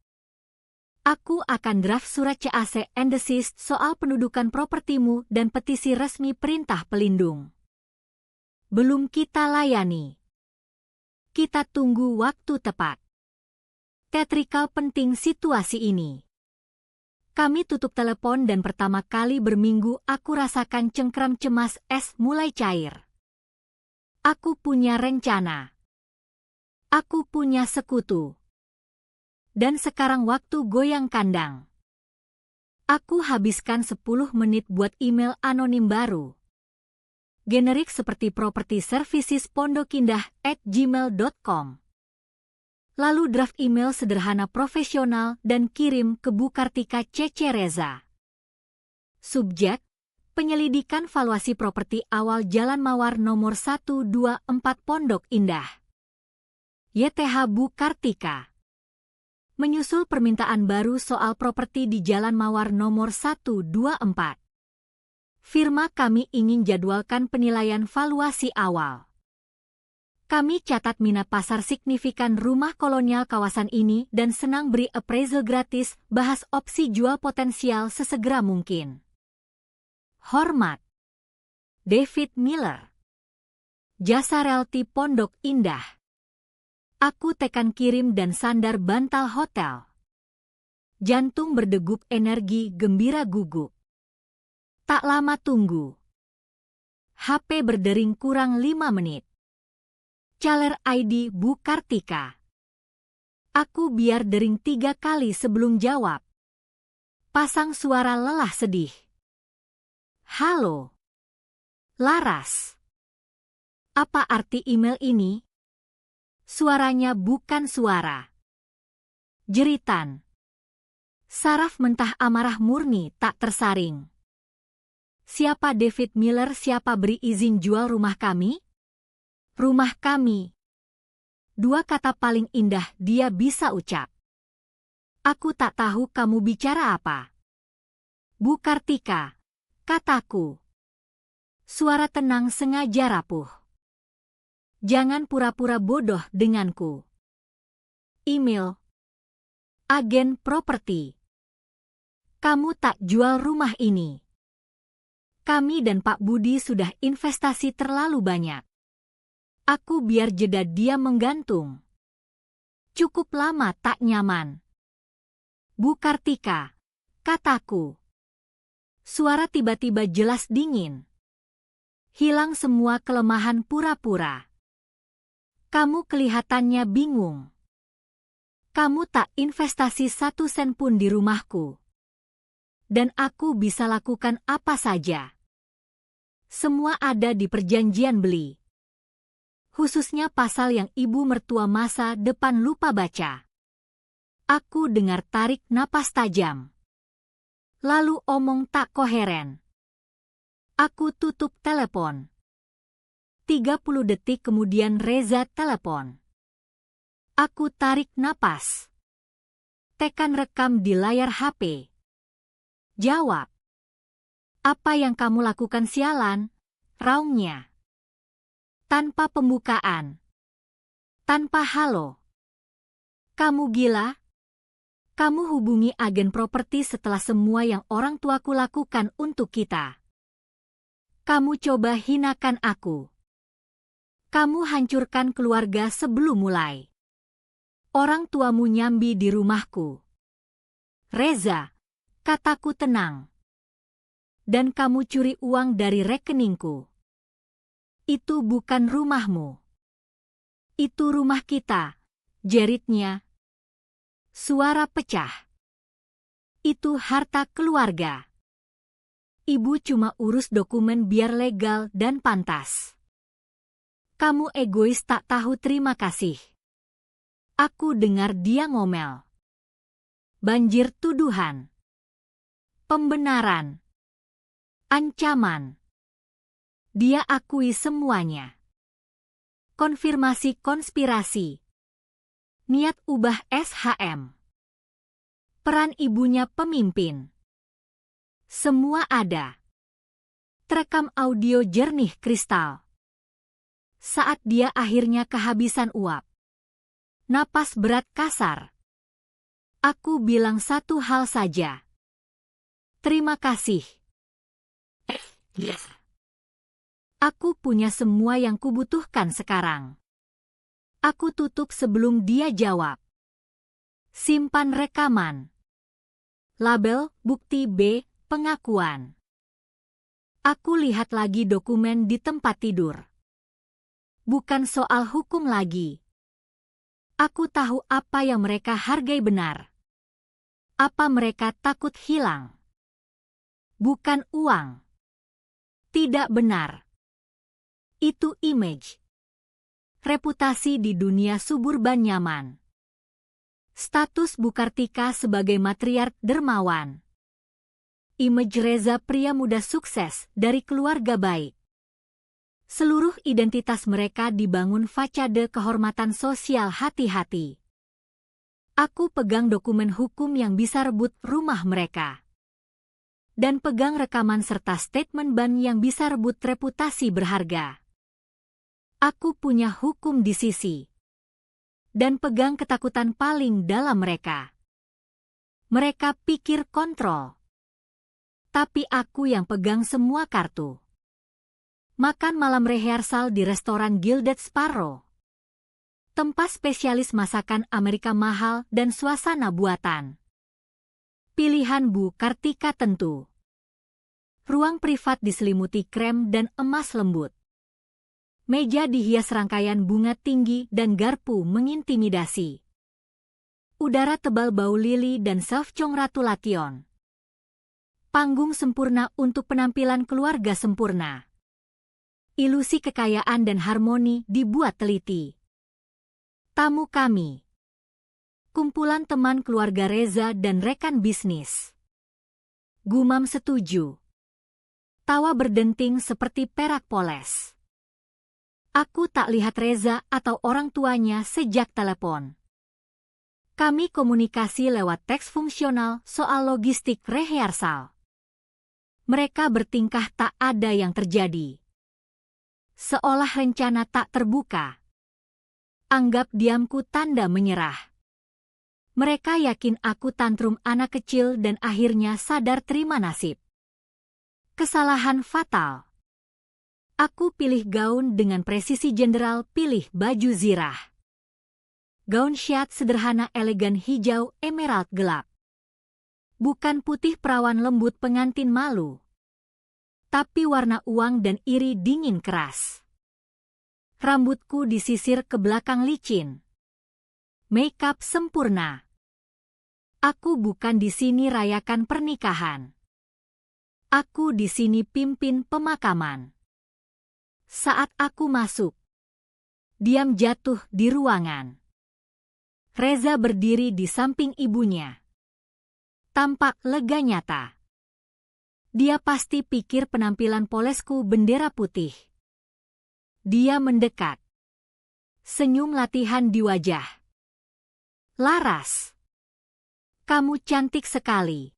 Aku akan draft surat CAC and desist soal pendudukan propertimu dan petisi resmi perintah pelindung. Belum kita layani. Kita tunggu waktu tepat. Teatrikal penting situasi ini. Kami tutup telepon dan pertama kali berminggu aku rasakan cengkram cemas es mulai cair. Aku punya rencana. Aku punya sekutu. Dan sekarang waktu goyang kandang. Aku habiskan 10 menit buat email anonim baru. Generik seperti property services pondokindah@gmail.com. Lalu draft email sederhana profesional dan kirim ke Bu Kartika CC Reza. Subjek, penyelidikan valuasi properti awal Jalan Mawar nomor 124 Pondok Indah. YTH Bu Kartika. Menyusul permintaan baru soal properti di Jalan Mawar nomor 124. Firma kami ingin jadwalkan penilaian valuasi awal. Kami catat minat pasar signifikan rumah kolonial kawasan ini dan senang beri appraisal gratis, bahas opsi jual potensial sesegera mungkin. Hormat. David Miller. Jasa Realty Pondok Indah. Aku tekan kirim dan sandar bantal hotel. Jantung berdegup, energi gembira gugup. Tak lama tunggu. HP berdering kurang 5 menit. Caller ID Bu Kartika. Aku biar dering 3 kali sebelum jawab. Pasang suara lelah sedih. Halo. Laras. Apa arti email ini? Suaranya bukan suara. Jeritan. Saraf mentah amarah murni tak tersaring. Siapa David Miller? Siapa beri izin jual rumah kami? Rumah kami. 2 kata paling indah dia bisa ucap. Aku tak tahu kamu bicara apa. Bu Kartika, kataku. Suara tenang sengaja rapuh. Jangan pura-pura bodoh denganku. Email. Agen properti. Kamu tak jual rumah ini. Kami dan Pak Budi sudah investasi terlalu banyak. Aku biar jeda, dia menggantung. Cukup lama tak nyaman. Bu Kartika, kataku. Suara tiba-tiba jelas dingin. Hilang semua kelemahan pura-pura. Kamu kelihatannya bingung. Kamu tak investasi 1 sen pun di rumahku. Dan aku bisa lakukan apa saja. Semua ada di perjanjian beli. Khususnya pasal yang ibu mertua masa depan lupa baca. Aku dengar tarik napas tajam. Lalu omong tak koheren. Aku tutup telepon. 30 detik kemudian Reza telepon. Aku tarik napas. Tekan rekam di layar HP. Jawab. Apa yang kamu lakukan sialan? Raungnya. Tanpa pembukaan. Tanpa halo. Kamu gila? Kamu hubungi agen properti setelah semua yang orang tuaku lakukan untuk kita. Kamu coba hinakan aku. Kamu hancurkan keluarga sebelum mulai. Orang tuamu nyambi di rumahku. Reza, kataku tenang. Dan kamu curi uang dari rekeningku. Itu bukan rumahmu. Itu rumah kita, jeritnya. Suara pecah. Itu harta keluarga. Ibu cuma urus dokumen biar legal dan pantas. Kamu egois tak tahu terima kasih. Aku dengar dia ngomel. Banjir tuduhan. Pembenaran. Ancaman. Dia akui semuanya. Konfirmasi konspirasi. Niat ubah SHM. Peran ibunya pemimpin. Semua ada. Terekam audio jernih kristal. Saat dia akhirnya kehabisan uap. Napas berat kasar. Aku bilang satu hal saja. Terima kasih. Yes. Aku punya semua yang kubutuhkan sekarang. Aku tutup sebelum dia jawab. Simpan rekaman. Label, bukti B, pengakuan. Aku lihat lagi dokumen di tempat tidur. Bukan soal hukum lagi. Aku tahu apa yang mereka hargai benar. Apa mereka takut hilang. Bukan uang. Tidak benar. Itu image. Reputasi di dunia suburban nyaman. Status Bu Kartika sebagai matriark dermawan. Image Reza pria muda sukses dari keluarga baik. Seluruh identitas mereka dibangun fasade kehormatan sosial hati-hati. Aku pegang dokumen hukum yang bisa rebut rumah mereka. Dan pegang rekaman serta statement ban yang bisa rebut reputasi berharga. Aku punya hukum di sisi. Dan pegang ketakutan paling dalam mereka. Mereka pikir kontrol. Tapi aku yang pegang semua kartu. Makan malam rehearsal di restoran Gilded Sparrow. Tempat spesialis masakan Amerika mahal dan suasana buatan. Pilihan Bu Kartika tentu. Ruang privat diselimuti krem dan emas lembut. Meja dihias rangkaian bunga tinggi dan garpu mengintimidasi. Udara tebal bau lili dan self-chong Ratu Lation. Panggung sempurna untuk penampilan keluarga sempurna. Ilusi kekayaan dan harmoni dibuat teliti. Tamu kami. Kumpulan teman keluarga Reza dan rekan bisnis. Gumam setuju. Tawa berdenting seperti perak poles. Aku tak lihat Reza atau orang tuanya sejak telepon. Kami komunikasi lewat teks fungsional soal logistik rehearsal. Mereka bertingkah tak ada yang terjadi. Seolah rencana tak terbuka. Anggap diamku tanda menyerah. Mereka yakin aku tantrum anak kecil dan akhirnya sadar terima nasib. Kesalahan fatal. Aku pilih gaun dengan presisi jenderal pilih baju zirah. Gaun syat sederhana elegan hijau emerald gelap. Bukan putih perawan lembut pengantin malu. Tapi warna uang dan iri dingin keras. Rambutku disisir ke belakang licin. Makeup sempurna. Aku bukan di sini rayakan pernikahan. Aku di sini pimpin pemakaman. Saat aku masuk, diam jatuh di ruangan. Reza berdiri di samping ibunya. Tampak lega nyata. Dia pasti pikir penampilan polesku bendera putih. Dia mendekat. Senyum latihan di wajah. Laras. Kamu cantik sekali.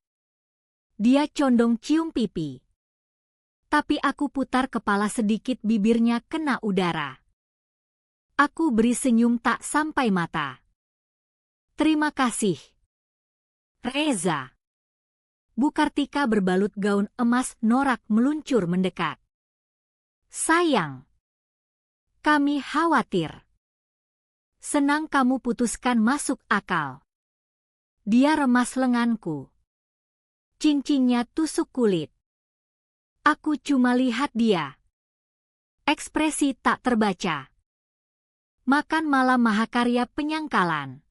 Dia condong cium pipi. Tapi aku putar kepala sedikit bibirnya kena udara. Aku beri senyum tak sampai mata. Terima kasih. Reza. Bu Kartika berbalut gaun emas norak meluncur mendekat. Sayang. Kami khawatir. Senang kamu putuskan masuk akal. Dia remas lenganku. Cincinnya tusuk kulit. Aku cuma lihat dia. Ekspresi tak terbaca. Makan malam mahakarya penyangkalan.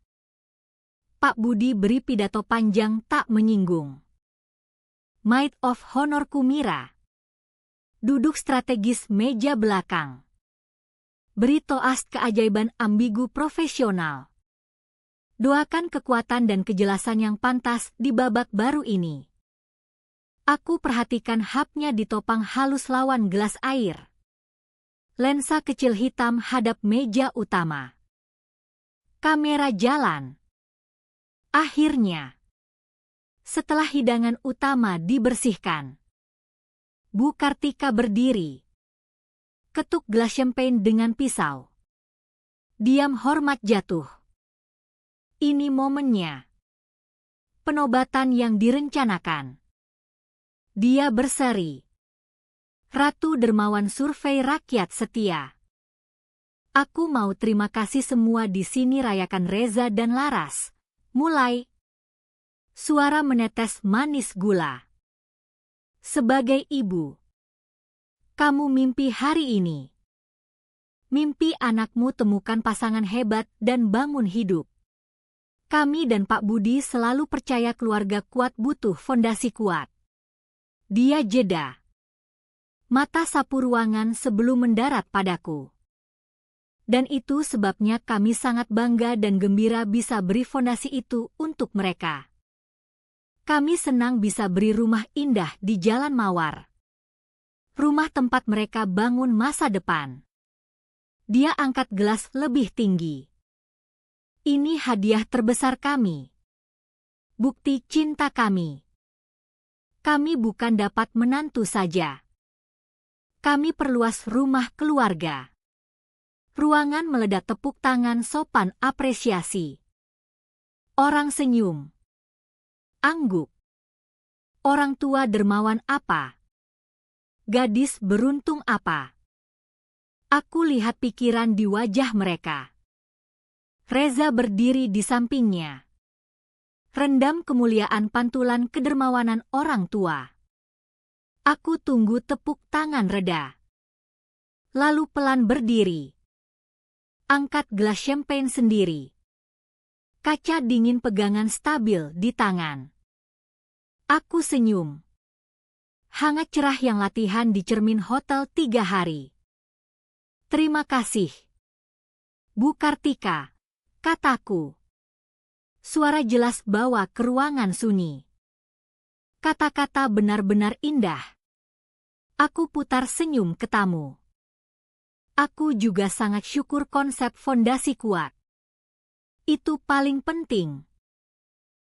Pak Budi beri pidato panjang tak menyinggung. Maid of Honor Kumira. Duduk strategis meja belakang. Beri toast keajaiban ambigu profesional. Doakan kekuatan dan kejelasan yang pantas di babak baru ini. Aku perhatikan hapnya ditopang halus lawan gelas air. Lensa kecil hitam hadap meja utama. Kamera jalan. Akhirnya. Setelah hidangan utama dibersihkan. Bu Kartika berdiri. Ketuk gelas champagne dengan pisau. Diam hormat jatuh. Ini momennya. Penobatan yang direncanakan. Dia berseri. Ratu dermawan survei rakyat setia. Aku mau terima kasih semua di sini rayakan Reza dan Laras. Mulai. Suara menetes manis gula. Sebagai ibu. Kamu mimpi hari ini. Mimpi anakmu temukan pasangan hebat dan bangun hidup. Kami dan Pak Budi selalu percaya keluarga kuat butuh fondasi kuat. Dia jeda. Mata sapu ruangan sebelum mendarat padaku. Dan itu sebabnya kami sangat bangga dan gembira bisa beri fondasi itu untuk mereka. Kami senang bisa beri rumah indah di Jalan Mawar. Rumah tempat mereka bangun masa depan. Dia angkat gelas lebih tinggi. Ini hadiah terbesar kami. Bukti cinta kami. Kami bukan dapat menantu saja. Kami perluas rumah keluarga. Ruangan meledak tepuk tangan sopan apresiasi. Orang senyum. Angguk. Orang tua dermawan apa? Gadis beruntung apa? Aku lihat pikiran di wajah mereka. Reza berdiri di sampingnya. Rendam kemuliaan pantulan kedermawanan orang tua. Aku tunggu tepuk tangan reda. Lalu pelan berdiri. Angkat gelas champagne sendiri. Kaca dingin pegangan stabil di tangan. Aku senyum. Hangat cerah yang latihan di cermin hotel 3 hari. Terima kasih, Bu Kartika, kataku. Suara jelas bawa ke ruangan sunyi. Kata-kata benar-benar indah. Aku putar senyum ke tamu. Aku juga sangat syukur konsep fondasi kuat. Itu paling penting.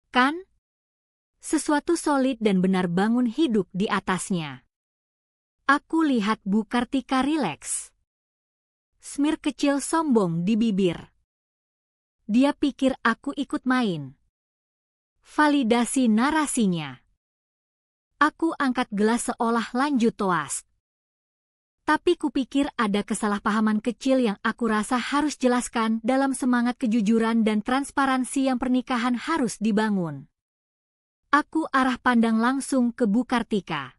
Kan? Sesuatu solid dan benar bangun hidup di atasnya. Aku lihat Bu Kartika rileks. Smir kecil sombong di bibir. Dia pikir aku ikut main. Validasi narasinya. Aku angkat gelas seolah lanjut toast. Tapi kupikir ada kesalahpahaman kecil yang aku rasa harus jelaskan dalam semangat kejujuran dan transparansi yang pernikahan harus dibangun. Aku arah pandang langsung ke Bu Kartika.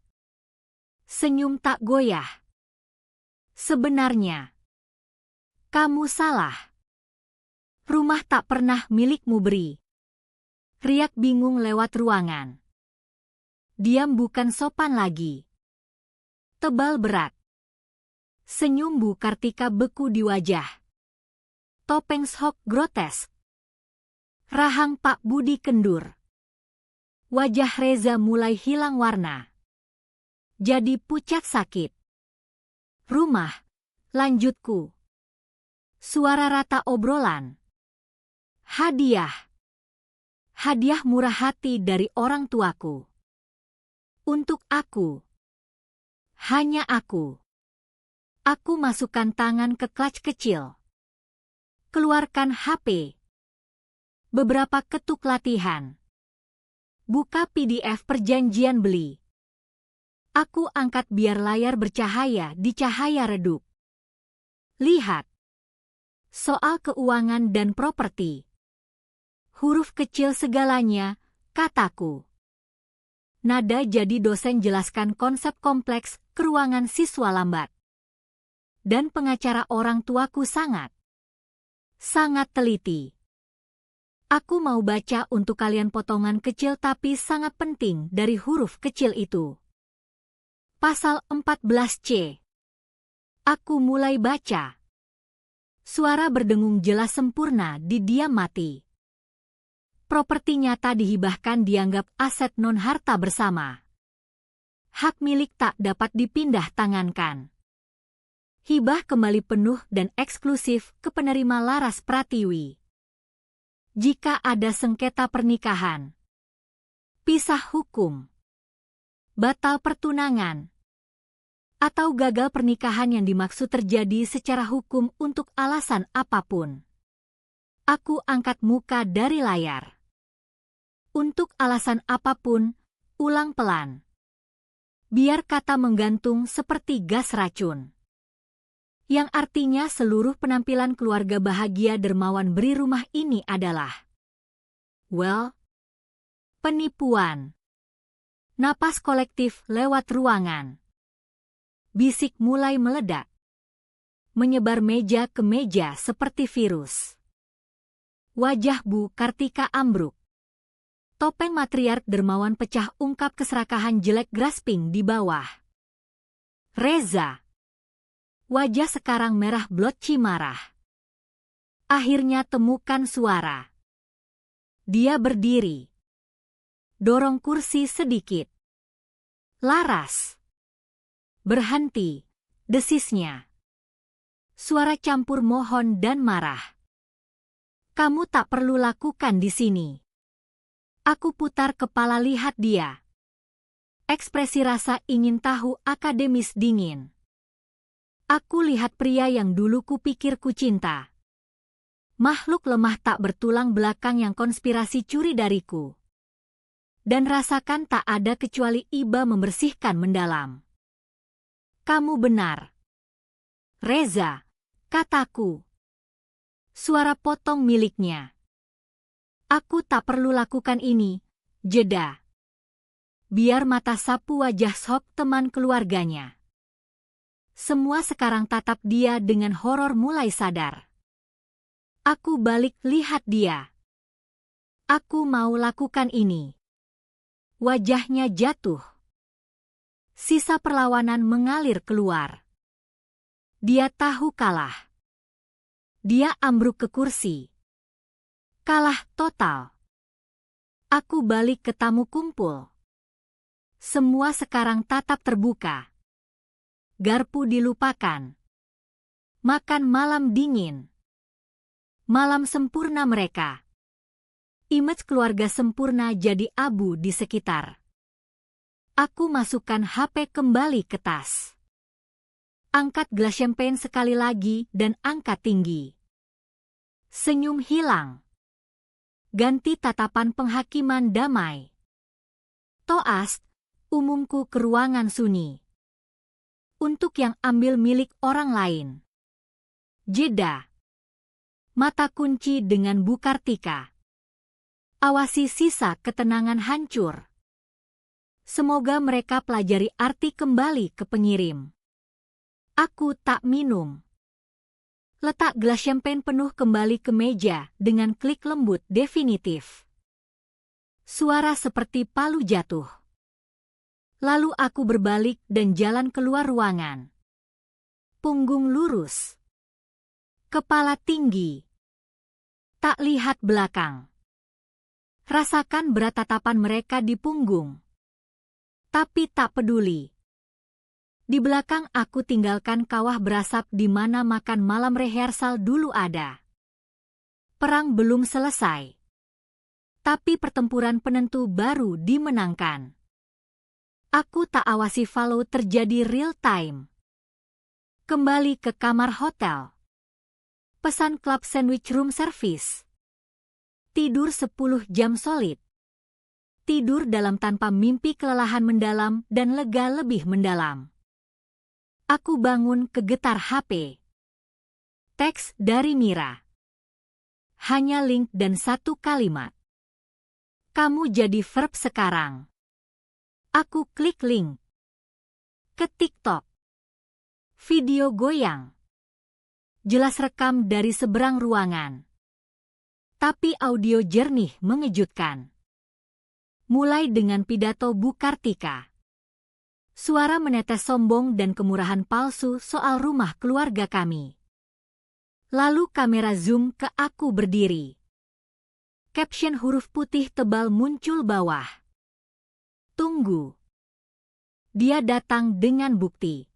Senyum tak goyah. Sebenarnya, kamu salah. Rumah tak pernah milikmu Bri. Riak bingung lewat ruangan. Diam bukan sopan lagi. Tebal berat. Senyum Bu Kartika beku di wajah. Topeng shok grotes. Rahang Pak Budi kendur. Wajah Reza mulai hilang warna. Jadi pucat sakit. Rumah, lanjutku. Suara rata obrolan. Hadiah. Hadiah murah hati dari orang tuaku. Untuk aku. Hanya aku. Aku masukkan tangan ke clutch kecil. Keluarkan HP. Beberapa ketuk latihan. Buka PDF perjanjian beli. Aku angkat biar layar bercahaya di cahaya redup. Lihat. Soal keuangan dan properti. Huruf kecil segalanya, kataku. Nada jadi dosen jelaskan konsep kompleks ke ruangan siswa lambat. Dan pengacara orang tuaku sangat teliti. Aku mau baca untuk kalian potongan kecil tapi sangat penting dari huruf kecil itu. Pasal 14C. Aku mulai baca. Suara berdengung jelas sempurna di diam mati. Properti nyata dihibahkan dianggap aset non-harta bersama. Hak milik tak dapat dipindah tangankan. Hibah kembali penuh dan eksklusif ke penerima Laras Pratiwi. Jika ada sengketa pernikahan, pisah hukum, batal pertunangan, atau gagal pernikahan yang dimaksud terjadi secara hukum untuk alasan apapun, aku angkat muka dari layar. Untuk alasan apapun, ulang pelan. Biar kata menggantung seperti gas racun. Yang artinya seluruh penampilan keluarga bahagia dermawan Bri rumah ini adalah penipuan. Napas kolektif lewat ruangan. Bisik mulai meledak. Menyebar meja ke meja seperti virus. Wajah Bu Kartika ambruk. Topeng matriark dermawan pecah ungkap keserakahan jelek grasping di bawah. Reza. Wajah sekarang merah blotchi marah. Akhirnya temukan suara. Dia berdiri. Dorong kursi sedikit. Laras. Berhenti, desisnya. Suara campur mohon dan marah. Kamu tak perlu lakukan di sini. Aku putar kepala lihat dia. Ekspresi rasa ingin tahu akademis dingin. Aku lihat pria yang dulu kupikir ku cinta. Makhluk lemah tak bertulang belakang yang konspirasi curi dariku. Dan rasakan tak ada kecuali iba membersihkan mendalam. Kamu benar, Reza, kataku. Suara potong miliknya. Aku tak perlu lakukan ini, jeda. Biar mata sapu wajah Sok teman keluarganya. Semua sekarang tatap dia dengan horor mulai sadar. Aku balik lihat dia. Aku mau lakukan ini. Wajahnya jatuh. Sisa perlawanan mengalir keluar. Dia tahu kalah. Dia ambruk ke kursi. Kalah total. Aku balik ke tamu kumpul. Semua sekarang tatap terbuka. Garpu dilupakan. Makan malam dingin. Malam sempurna mereka. Image keluarga sempurna jadi abu di sekitar. Aku masukkan HP kembali ke tas. Angkat gelas champagne sekali lagi dan angkat tinggi. Senyum hilang. Ganti tatapan penghakiman damai. Toast, umumku ke ruangan sunyi. Untuk yang ambil milik orang lain. Jeda. Mata kunci dengan Bu Kartika. Awasi sisa ketenangan hancur. Semoga mereka pelajari arti kembali ke pengirim. Aku tak minum. Letak gelas champagne penuh kembali ke meja dengan klik lembut definitif. Suara seperti palu jatuh. Lalu aku berbalik dan jalan keluar ruangan. Punggung lurus. Kepala tinggi. Tak lihat belakang. Rasakan berat tatapan mereka di punggung. Tapi tak peduli. Di belakang aku tinggalkan kawah berasap di mana makan malam rehearsal dulu ada. Perang belum selesai. Tapi pertempuran penentu baru dimenangkan. Aku tak awasi follow terjadi real time. Kembali ke kamar hotel. Pesan club sandwich room service. Tidur 10 jam solid. Tidur dalam tanpa mimpi kelelahan mendalam dan lega lebih mendalam. Aku bangun kegetar HP. Teks dari Mira. Hanya link dan satu kalimat. Kamu jadi verb sekarang. Aku klik link. Ke TikTok. Video goyang. Jelas rekam dari seberang ruangan. Tapi audio jernih mengejutkan. Mulai dengan pidato Bu Kartika. Suara menetes sombong dan kemurahan palsu soal rumah keluarga kami. Lalu kamera zoom ke aku berdiri. Caption huruf putih tebal muncul bawah. Tunggu. Dia datang dengan bukti.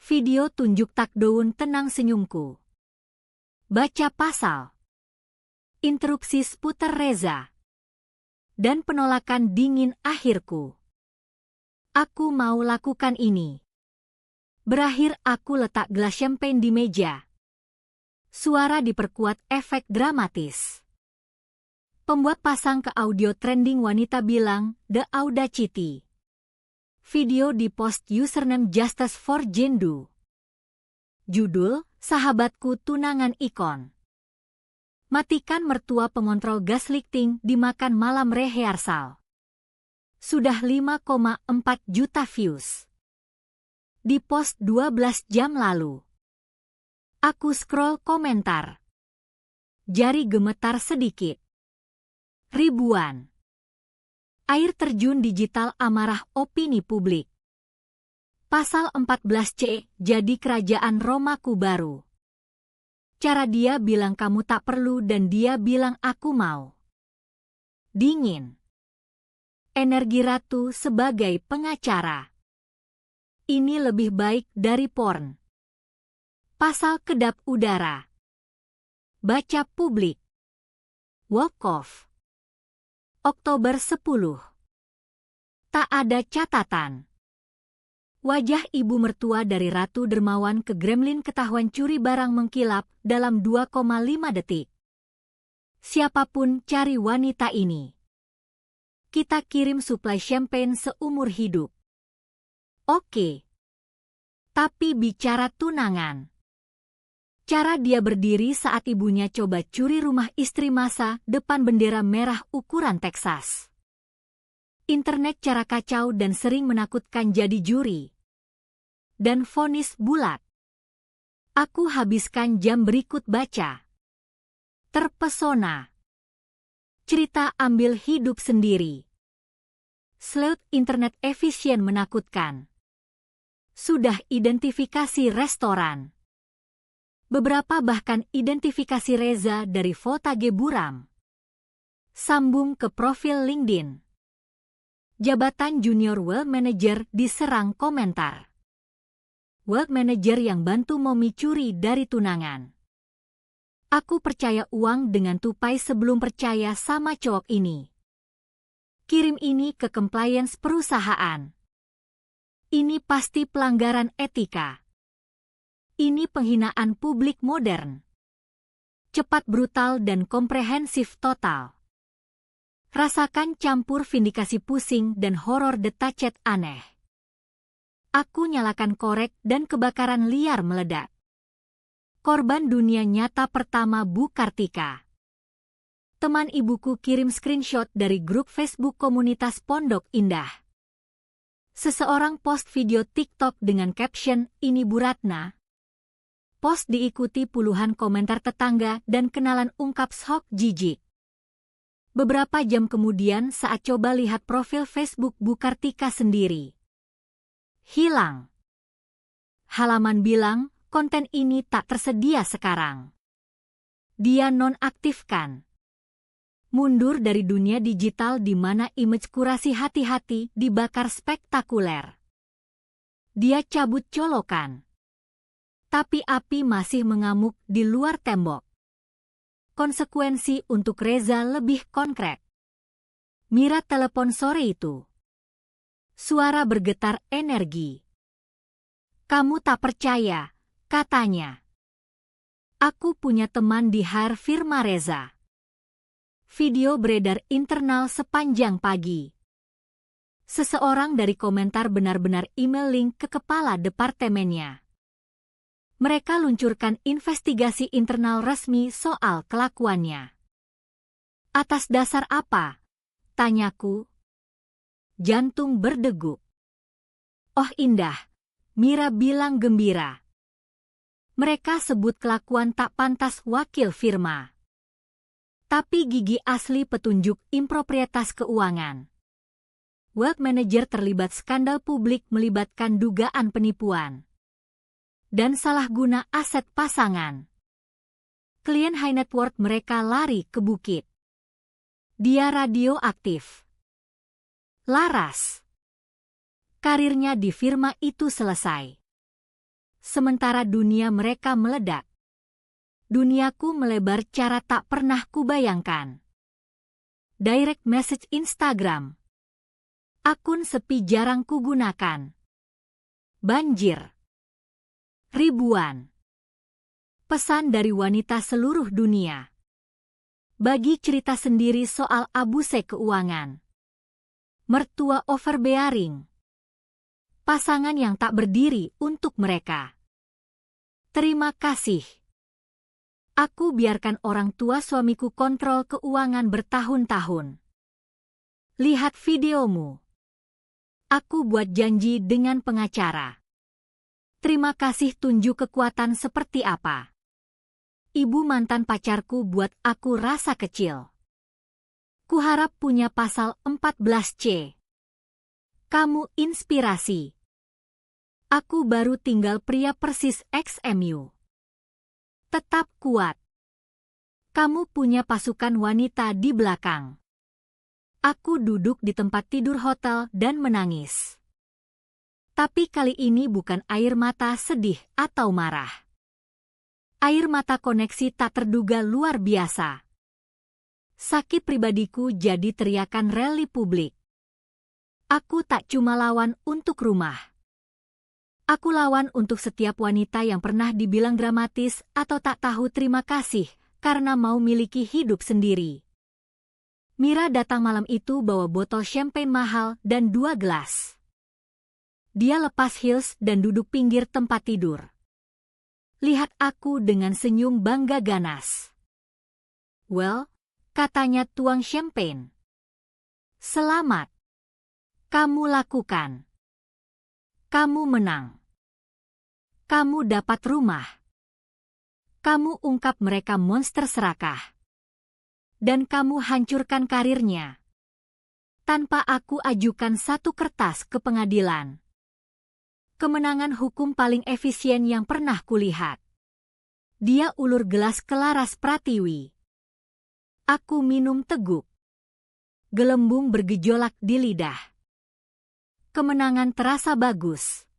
Video tunjuk takdown tenang senyumku. Baca pasal. Interupsi seputar Reza. Dan penolakan dingin akhirku. Aku mau lakukan ini. Berakhir aku letak gelas champagne di meja. Suara diperkuat efek dramatis. Pembuat pasang ke audio trending wanita bilang, The Audacity. Video di post username Justice for Jendu. Judul, Sahabatku Tunangan Ikon. Matikan mertua pengontrol gaslighting dimakan malam rehearsal. Sudah 5,4 juta views. Di post 12 jam lalu. Aku scroll komentar. Jari gemetar sedikit. Ribuan. Air terjun digital amarah opini publik. Pasal 14C jadi kerajaan Romaku baru. Cara dia bilang kamu tak perlu dan dia bilang aku mau. Dingin. Energi ratu sebagai pengacara. Ini lebih baik dari porn. Pasal kedap udara. Baca publik. Walk off. Oktober 10. Tak ada catatan. Wajah ibu mertua dari Ratu Dermawan ke Gremlin ketahuan curi barang mengkilap dalam 2,5 detik. Siapapun cari wanita ini. Kita kirim suplai champagne seumur hidup. Oke. Tapi bicara tunangan. Cara dia berdiri saat ibunya coba curi rumah istri masa depan bendera merah ukuran Texas. Internet cara kacau dan sering menakutkan jadi juri. Dan vonis bulat. Aku habiskan jam berikut baca. Terpesona. Cerita ambil hidup sendiri. Sleuth internet efisien menakutkan. Sudah identifikasi restoran. Beberapa bahkan identifikasi Reza dari Voltage Buram. Sambung ke profil LinkedIn. Jabatan Junior Wealth Manager diserang komentar. Wealth Manager yang bantu Mommy curi dari tunangan. Aku percaya uang dengan tupai sebelum percaya sama cowok ini. Kirim ini ke compliance perusahaan. Ini pasti pelanggaran etika. Ini penghinaan publik modern. Cepat, brutal, dan komprehensif total. Rasakan campur vindikasi pusing dan horor detached aneh. Aku nyalakan korek dan kebakaran liar meledak. Korban dunia nyata pertama Bu Kartika. Teman ibuku kirim screenshot dari grup Facebook komunitas Pondok Indah. Seseorang post video TikTok dengan caption, "Ini Bu Ratna." Post diikuti puluhan komentar tetangga dan kenalan ungkap shock jijik. Beberapa jam kemudian saat coba lihat profil Facebook Bu Kartika sendiri. Hilang. Halaman bilang, konten ini tak tersedia sekarang. Dia nonaktifkan. Mundur dari dunia digital di mana image kurasi hati-hati dibakar spektakuler. Dia cabut colokan. Tapi api masih mengamuk di luar tembok. Konsekuensi untuk Reza lebih konkret. Mira telepon sore itu. Suara bergetar energi. Kamu tak percaya, katanya. Aku punya teman di HR firma Reza. Video beredar internal sepanjang pagi. Seseorang dari komentar benar-benar email link ke kepala departemennya. Mereka luncurkan investigasi internal resmi soal kelakuannya. Atas dasar apa? Tanyaku. Jantung berdegup. Oh indah, Mira bilang gembira. Mereka sebut kelakuan tak pantas wakil firma. Tapi gigi asli petunjuk improprietas keuangan. Wealth manager terlibat skandal publik melibatkan dugaan penipuan. Dan salah guna aset pasangan. Klien high net worth mereka lari ke bukit. Dia radioaktif. Laras. Karirnya di firma itu selesai. Sementara dunia mereka meledak. Duniaku melebar cara tak pernah kubayangkan. Direct message Instagram. Akun sepi jarang kugunakan. Banjir. Ribuan. Pesan dari wanita seluruh dunia. Bagi cerita sendiri soal abuse keuangan. Mertua overbearing. Pasangan yang tak berdiri untuk mereka. Terima kasih. Aku biarkan orang tua suamiku kontrol keuangan bertahun-tahun. Lihat videomu. Aku buat janji dengan pengacara. Terima kasih tunjuk kekuatan seperti apa. Ibu mantan pacarku buat aku rasa kecil. Kuharap punya pasal 14C. Kamu inspirasi. Aku baru tinggal pria persis ex-MU. Tetap kuat. Kamu punya pasukan wanita di belakang. Aku duduk di tempat tidur hotel dan menangis. Tapi kali ini bukan air mata sedih atau marah. Air mata koneksi tak terduga luar biasa. Sakit pribadiku jadi teriakan rally publik. Aku tak cuma lawan untuk rumah. Aku lawan untuk setiap wanita yang pernah dibilang dramatis atau tak tahu terima kasih karena mau miliki hidup sendiri. Mira datang malam itu bawa botol champagne mahal dan 2 gelas. Dia lepas heels dan duduk pinggir tempat tidur. Lihat aku dengan senyum bangga ganas. "Well," katanya tuang champagne. "Selamat. Kamu lakukan. Kamu menang. Kamu dapat rumah. Kamu ungkap mereka monster serakah. Dan kamu hancurkan karirnya. Tanpa aku ajukan satu kertas ke pengadilan. Kemenangan hukum paling efisien yang pernah kulihat." Dia ulur gelas ke Laras Pratiwi. Aku minum teguk. Gelembung bergejolak di lidah. Kemenangan terasa bagus.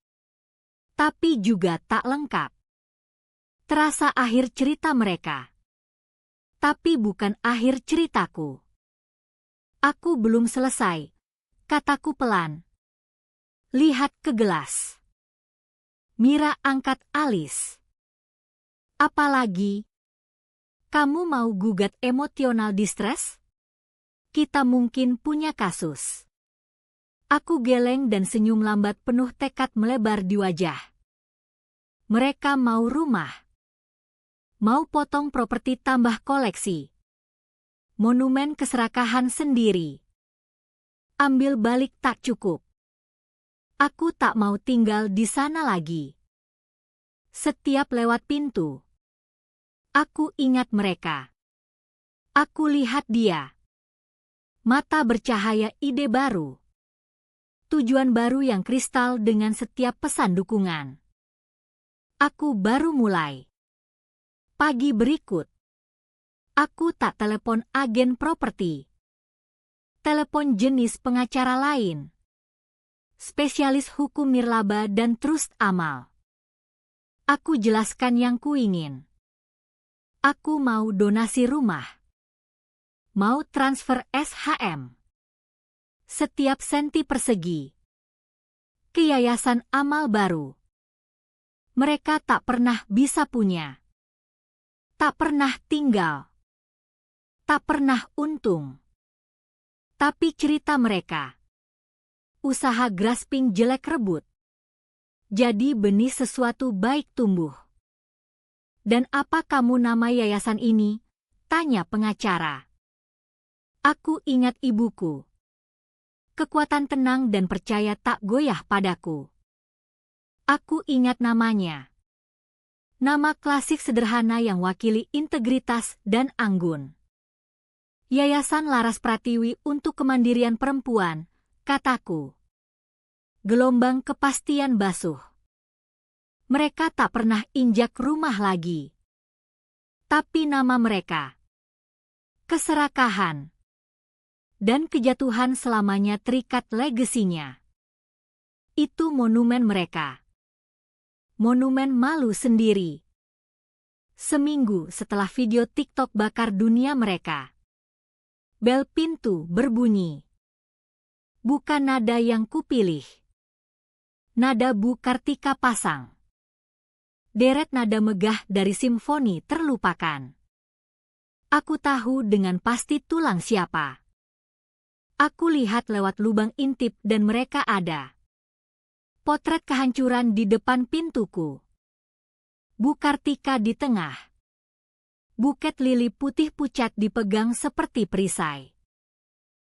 Tapi juga tak lengkap. Terasa akhir cerita mereka. Tapi bukan akhir ceritaku. Aku belum selesai, kataku pelan. Lihat ke gelas. Mira angkat alis. "Apalagi? Kamu mau gugat emotional distress? Kita mungkin punya kasus." Aku geleng dan senyum lambat penuh tekad melebar di wajah. Mereka mau rumah. Mau potong properti tambah koleksi. Monumen keserakahan sendiri. Ambil balik tak cukup. Aku tak mau tinggal di sana lagi. Setiap lewat pintu, aku ingat mereka. Aku lihat dia. Mata bercahaya ide baru. Tujuan baru yang kristal dengan setiap pesan dukungan. Aku baru mulai. Pagi berikut. Aku tak telepon agen properti. Telepon jenis pengacara lain. Spesialis hukum nirlaba dan trust amal. Aku jelaskan yang kuingin. Aku mau donasi rumah. Mau transfer SHM. Setiap senti persegi. Ke yayasan amal baru. Mereka tak pernah bisa punya. Tak pernah tinggal. Tak pernah untung. Tapi cerita mereka. Usaha grasping jelek rebut. Jadi benih sesuatu baik tumbuh. "Dan apa kamu nama yayasan ini?" tanya pengacara. Aku ingat ibuku. Kekuatan tenang dan percaya tak goyah padaku. Aku ingat namanya. Nama klasik sederhana yang wakili integritas dan anggun. Yayasan Laras Pratiwi untuk Kemandirian Perempuan, kataku. Gelombang kepastian basuh. Mereka tak pernah injak rumah lagi. Tapi nama mereka. Keserakahan. Dan kejatuhan selamanya terikat legasinya. Itu monumen mereka. Monumen malu sendiri. Seminggu setelah video TikTok bakar dunia mereka. Bel pintu berbunyi. Bukan nada yang kupilih. Nada Bu Kartika pasang. Deret nada megah dari simfoni terlupakan. Aku tahu dengan pasti tulang siapa. Aku lihat lewat lubang intip dan mereka ada. Potret kehancuran di depan pintuku. Bu Kartika di tengah. Buket lili putih pucat dipegang seperti perisai.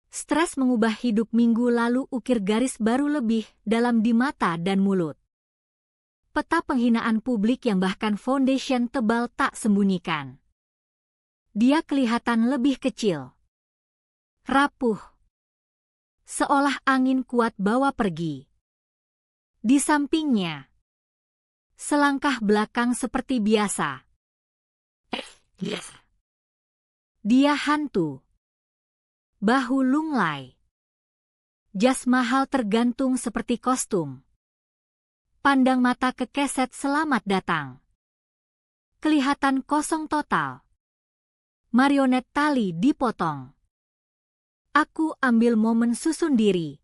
Stres mengubah hidup minggu lalu ukir garis baru lebih dalam di mata dan mulut. Peta penghinaan publik yang bahkan foundation tebal tak sembunyikan. Dia kelihatan lebih kecil. Rapuh. Seolah angin kuat bawa pergi. Di sampingnya. Selangkah belakang seperti biasa. Dia hantu. Bahu lunglai. Jas mahal tergantung seperti kostum. Pandang mata ke keset selamat datang. Kelihatan kosong total. Marionet tali dipotong. Aku ambil momen susun diri.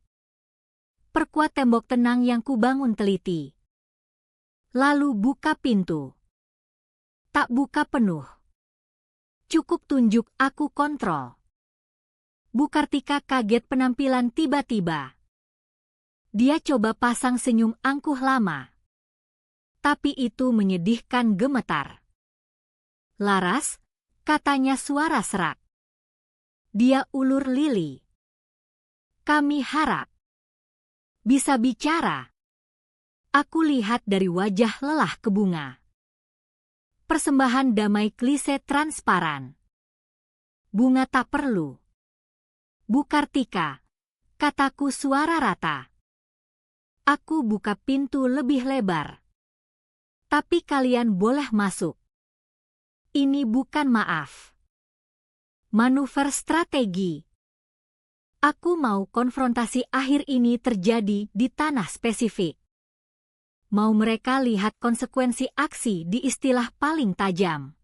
Perkuat tembok tenang yang kubangun teliti. Lalu buka pintu. Tak buka penuh. Cukup tunjuk aku kontrol. Bu Kartika kaget penampilan tiba-tiba. Dia coba pasang senyum angkuh lama. Tapi itu menyedihkan gemetar. Laras, katanya suara serak. Dia ulur lili. Kami harap bisa bicara. Aku lihat dari wajah lelah ke bunga. Persembahan damai klise transparan. Bunga tak perlu. Bu Kartika, kataku suara rata. Aku buka pintu lebih lebar. Tapi kalian boleh masuk. Ini bukan maaf. Manuver strategi. Aku mau konfrontasi akhir ini terjadi di tanah spesifik. Mau mereka lihat konsekuensi aksi di istilah paling tajam.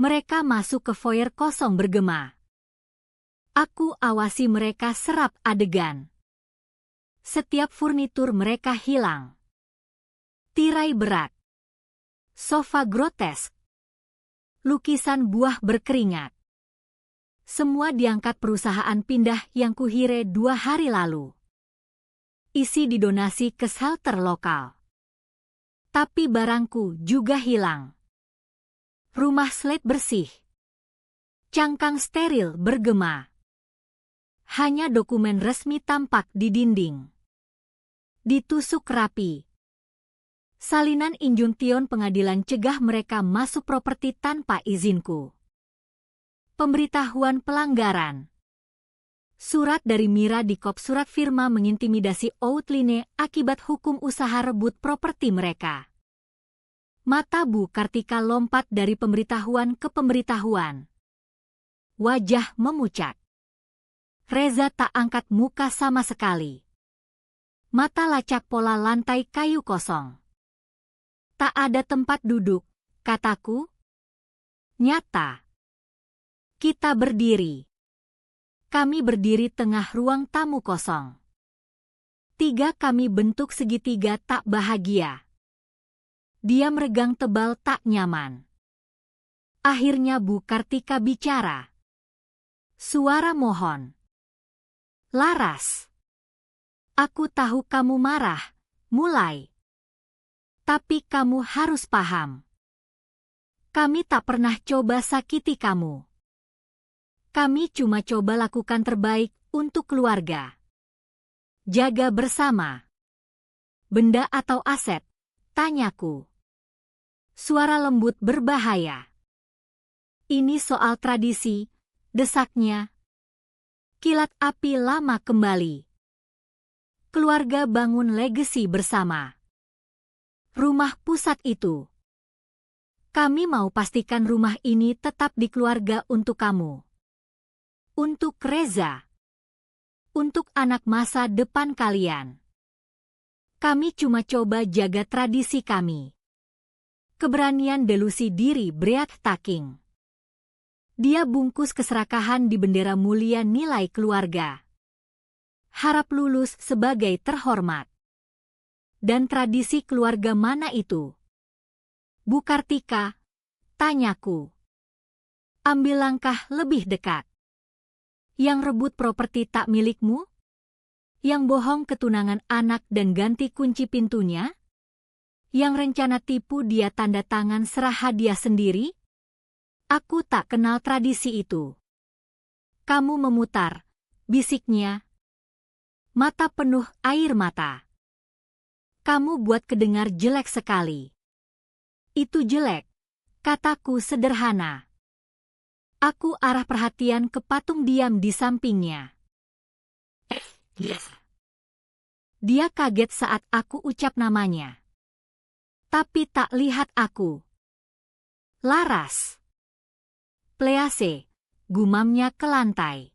Mereka masuk ke foyer kosong bergema. Aku awasi mereka serap adegan. Setiap furnitur mereka hilang. Tirai berat. Sofa grotesk. Lukisan buah berkeringat. Semua diangkat perusahaan pindah yang kuhire 2 hari lalu. Isi didonasi ke shelter lokal. Tapi barangku juga hilang. Rumah slate bersih. Cangkang steril bergema. Hanya dokumen resmi tampak di dinding. Ditusuk rapi. Salinan injunction pengadilan cegah mereka masuk properti tanpa izinku. Pemberitahuan pelanggaran. Surat dari Mira di kop surat firma mengintimidasi Outline akibat hukum usaha rebut properti mereka. Mata Bu Kartika lompat dari pemberitahuan ke pemberitahuan. Wajah memucat. Reza tak angkat muka sama sekali. Mata lacak pola lantai kayu kosong. Tak ada tempat duduk, kataku. Nyata. Kita berdiri. Kami berdiri tengah ruang tamu kosong. 3 kami bentuk segitiga tak bahagia. Dia meregang tebal tak nyaman. Akhirnya Bu Kartika bicara. Suara mohon. Laras. Aku tahu kamu marah, mulai. Tapi kamu harus paham. Kami tak pernah coba sakiti kamu. Kami cuma coba lakukan terbaik untuk keluarga. Jaga bersama. Benda atau aset? Tanyaku. Suara lembut berbahaya. Ini soal tradisi, desaknya. Kilat api lama kembali. Keluarga bangun legasi bersama. Rumah pusat itu. Kami mau pastikan rumah ini tetap di keluarga untuk kamu. Untuk Reza. Untuk anak masa depan kalian. Kami cuma coba jaga tradisi kami. Keberanian delusi diri breathtaking. Dia bungkus keserakahan di bendera mulia nilai keluarga. Harap lulus sebagai terhormat. Dan tradisi keluarga mana itu? Bu Kartika, tanyaku. Ambil langkah lebih dekat. Yang rebut properti tak milikmu? Yang bohong ketunangan anak dan ganti kunci pintunya? Yang rencana tipu dia tanda tangan serah hadiah sendiri? Aku tak kenal tradisi itu. Kamu memutar, bisiknya. Mata penuh air mata. Kamu buat kedengar jelek sekali. Itu jelek, kataku sederhana. Aku arah perhatian ke patung diam di sampingnya. Dia kaget saat aku ucap namanya. Tapi tak lihat aku. Laras. Please, gumamnya ke lantai.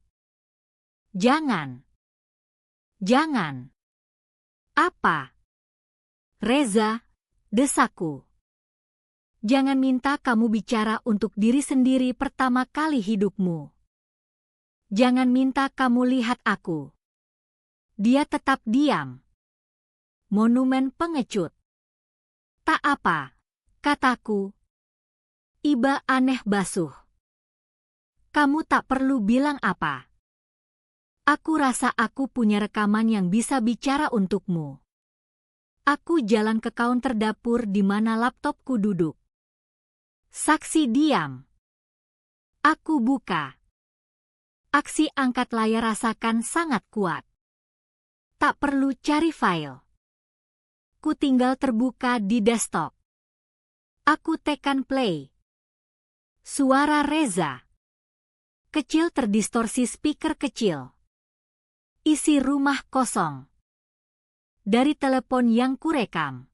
Jangan. Jangan. Apa? Reza, desaku. Jangan minta kamu bicara untuk diri sendiri pertama kali hidupmu. Jangan minta kamu lihat aku. Dia tetap diam. Monumen pengecut. Tak apa, kataku. Iba aneh basuh. Kamu tak perlu bilang apa. Aku rasa aku punya rekaman yang bisa bicara untukmu. Aku jalan ke counter dapur di mana laptopku duduk. Saksi diam. Aku buka. Aksi angkat layar rasakan sangat kuat. Tak perlu cari file. Ku tinggal terbuka di desktop. Aku tekan play. Suara Reza. Kecil terdistorsi speaker kecil. Isi rumah kosong. Dari telepon yang kurekam.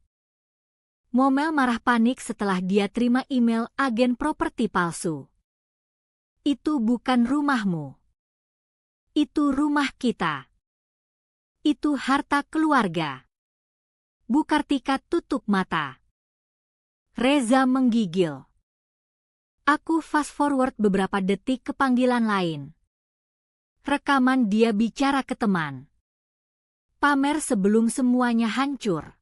Momel marah panik setelah dia terima email agen properti palsu. Itu bukan rumahmu. Itu rumah kita. Itu harta keluarga. Bu Kartika tutup mata. Reza menggigil. Aku fast forward beberapa detik ke panggilan lain. Rekaman dia bicara ke teman. Pamer sebelum semuanya hancur.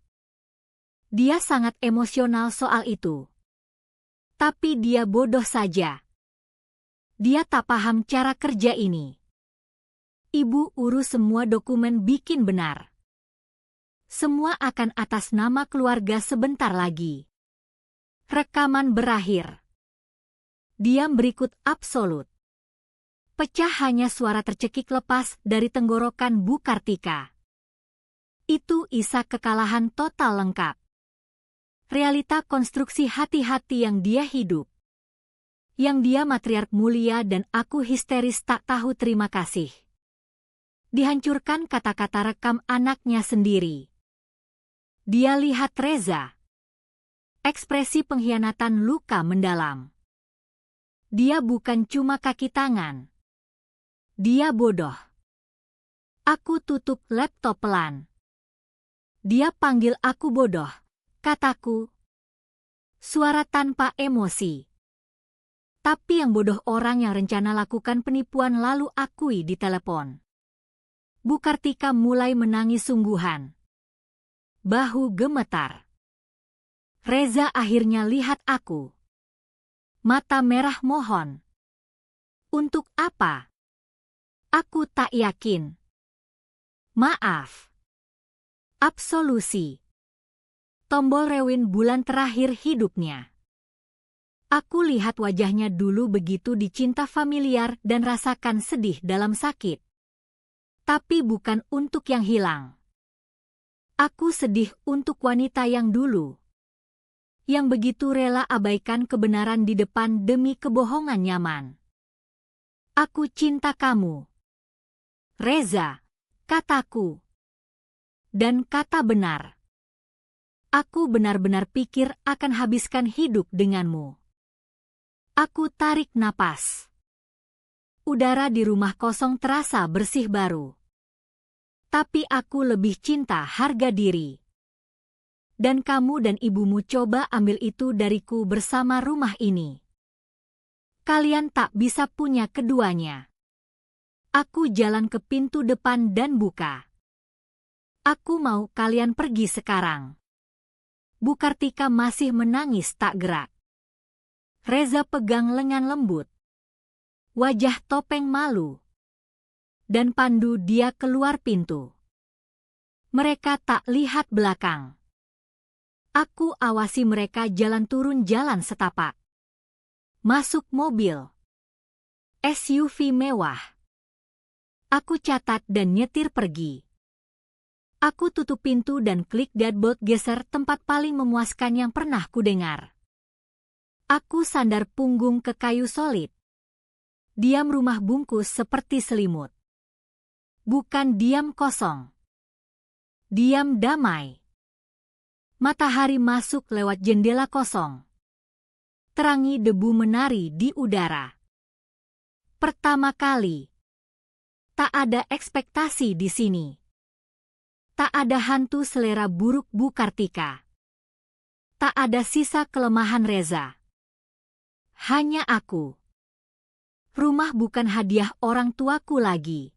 Dia sangat emosional soal itu. Tapi dia bodoh saja. Dia tak paham cara kerja ini. Ibu urus semua dokumen bikin benar. Semua akan atas nama keluarga sebentar lagi. Rekaman berakhir. Diam berikut absolut. Pecah hanya suara tercekik lepas dari tenggorokan Bu Kartika. Itu isak kekalahan total lengkap. Realita konstruksi hati-hati yang dia hidup. Yang dia matriark mulia dan aku histeris tak tahu terima kasih. Dihancurkan kata-kata rekam anaknya sendiri. Dia lihat Reza. Ekspresi pengkhianatan luka mendalam. Dia bukan cuma kaki tangan. Dia bodoh. Aku tutup laptop pelan. Dia panggil aku bodoh, kataku. Suara tanpa emosi. Tapi yang bodoh orang yang rencana lakukan penipuan lalu akui di telepon. Bu Kartika mulai menangis sungguhan. Bahu gemetar. Reza akhirnya lihat aku. Mata merah mohon. Untuk apa? Aku tak yakin. Maaf. Absolusi. Tombol rewind bulan terakhir hidupnya. Aku lihat wajahnya dulu begitu dicinta familiar dan rasakan sedih dalam sakit. Tapi bukan untuk yang hilang. Aku sedih untuk wanita yang dulu. Yang begitu rela abaikan kebenaran di depan demi kebohongan nyaman. Aku cinta kamu. Reza, kataku. Dan kata benar. Aku benar-benar pikir akan habiskan hidup denganmu. Aku tarik napas. Udara di rumah kosong terasa bersih baru. Tapi aku lebih cinta harga diri. Dan kamu dan ibumu coba ambil itu dariku bersama rumah ini. Kalian tak bisa punya keduanya. Aku jalan ke pintu depan dan buka. Aku mau kalian pergi sekarang. Bu Kartika masih menangis tak gerak. Reza pegang lengan lembut. Wajah topeng malu. Dan pandu dia keluar pintu. Mereka tak lihat belakang. Aku awasi mereka jalan turun jalan setapak. Masuk mobil. SUV mewah. Aku catat dan nyetir pergi. Aku tutup pintu dan klik dashboard geser tempat paling memuaskan yang pernah kudengar. Aku sandar punggung ke kayu solid. Diam rumah bungkus seperti selimut. Bukan diam kosong. Diam damai. Matahari masuk lewat jendela kosong. Terangi debu menari di udara. Pertama kali. Tak ada ekspektasi di sini. Tak ada hantu selera buruk Bu Kartika. Tak ada sisa kelemahan Reza. Hanya aku. Rumah bukan hadiah orang tuaku lagi.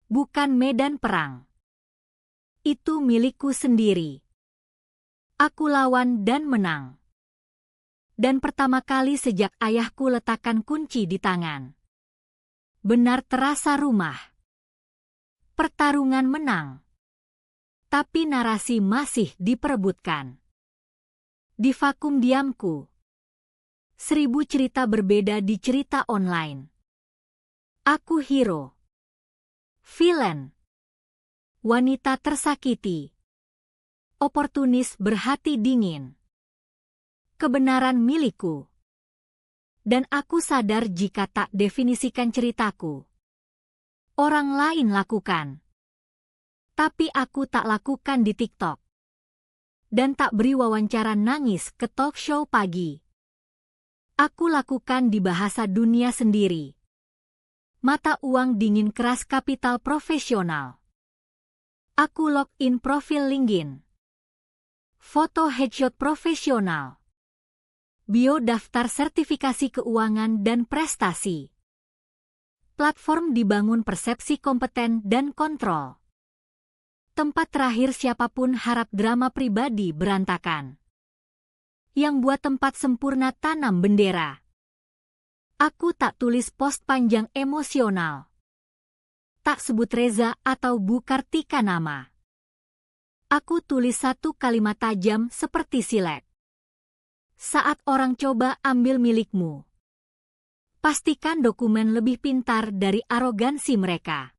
Bukan medan perang. Itu milikku sendiri. Aku lawan dan menang. Dan pertama kali sejak ayahku letakkan kunci di tangan. Benar terasa rumah. Pertarungan menang. Tapi narasi masih diperebutkan. Di vakum diamku. 1000 cerita berbeda di cerita online. Aku hero. Villain. Wanita tersakiti. Oportunis berhati dingin. Kebenaran milikku. Dan aku sadar jika tak definisikan ceritaku, orang lain lakukan. Tapi aku tak lakukan di TikTok. Dan tak beri wawancara nangis ke talk show pagi. Aku lakukan di bahasa dunia sendiri. Mata uang dingin keras kapital profesional. Aku login profil LinkedIn. Foto headshot profesional. Bio daftar sertifikasi keuangan dan prestasi. Platform dibangun persepsi kompeten dan kontrol. Tempat terakhir siapapun harap drama pribadi berantakan. Yang buat tempat sempurna tanam bendera. Aku tak tulis post panjang emosional. Tak sebut Reza atau Bu Kartika nama. Aku tulis satu kalimat tajam seperti silet. Saat orang coba ambil milikmu, pastikan dokumen lebih pintar dari arogansi mereka.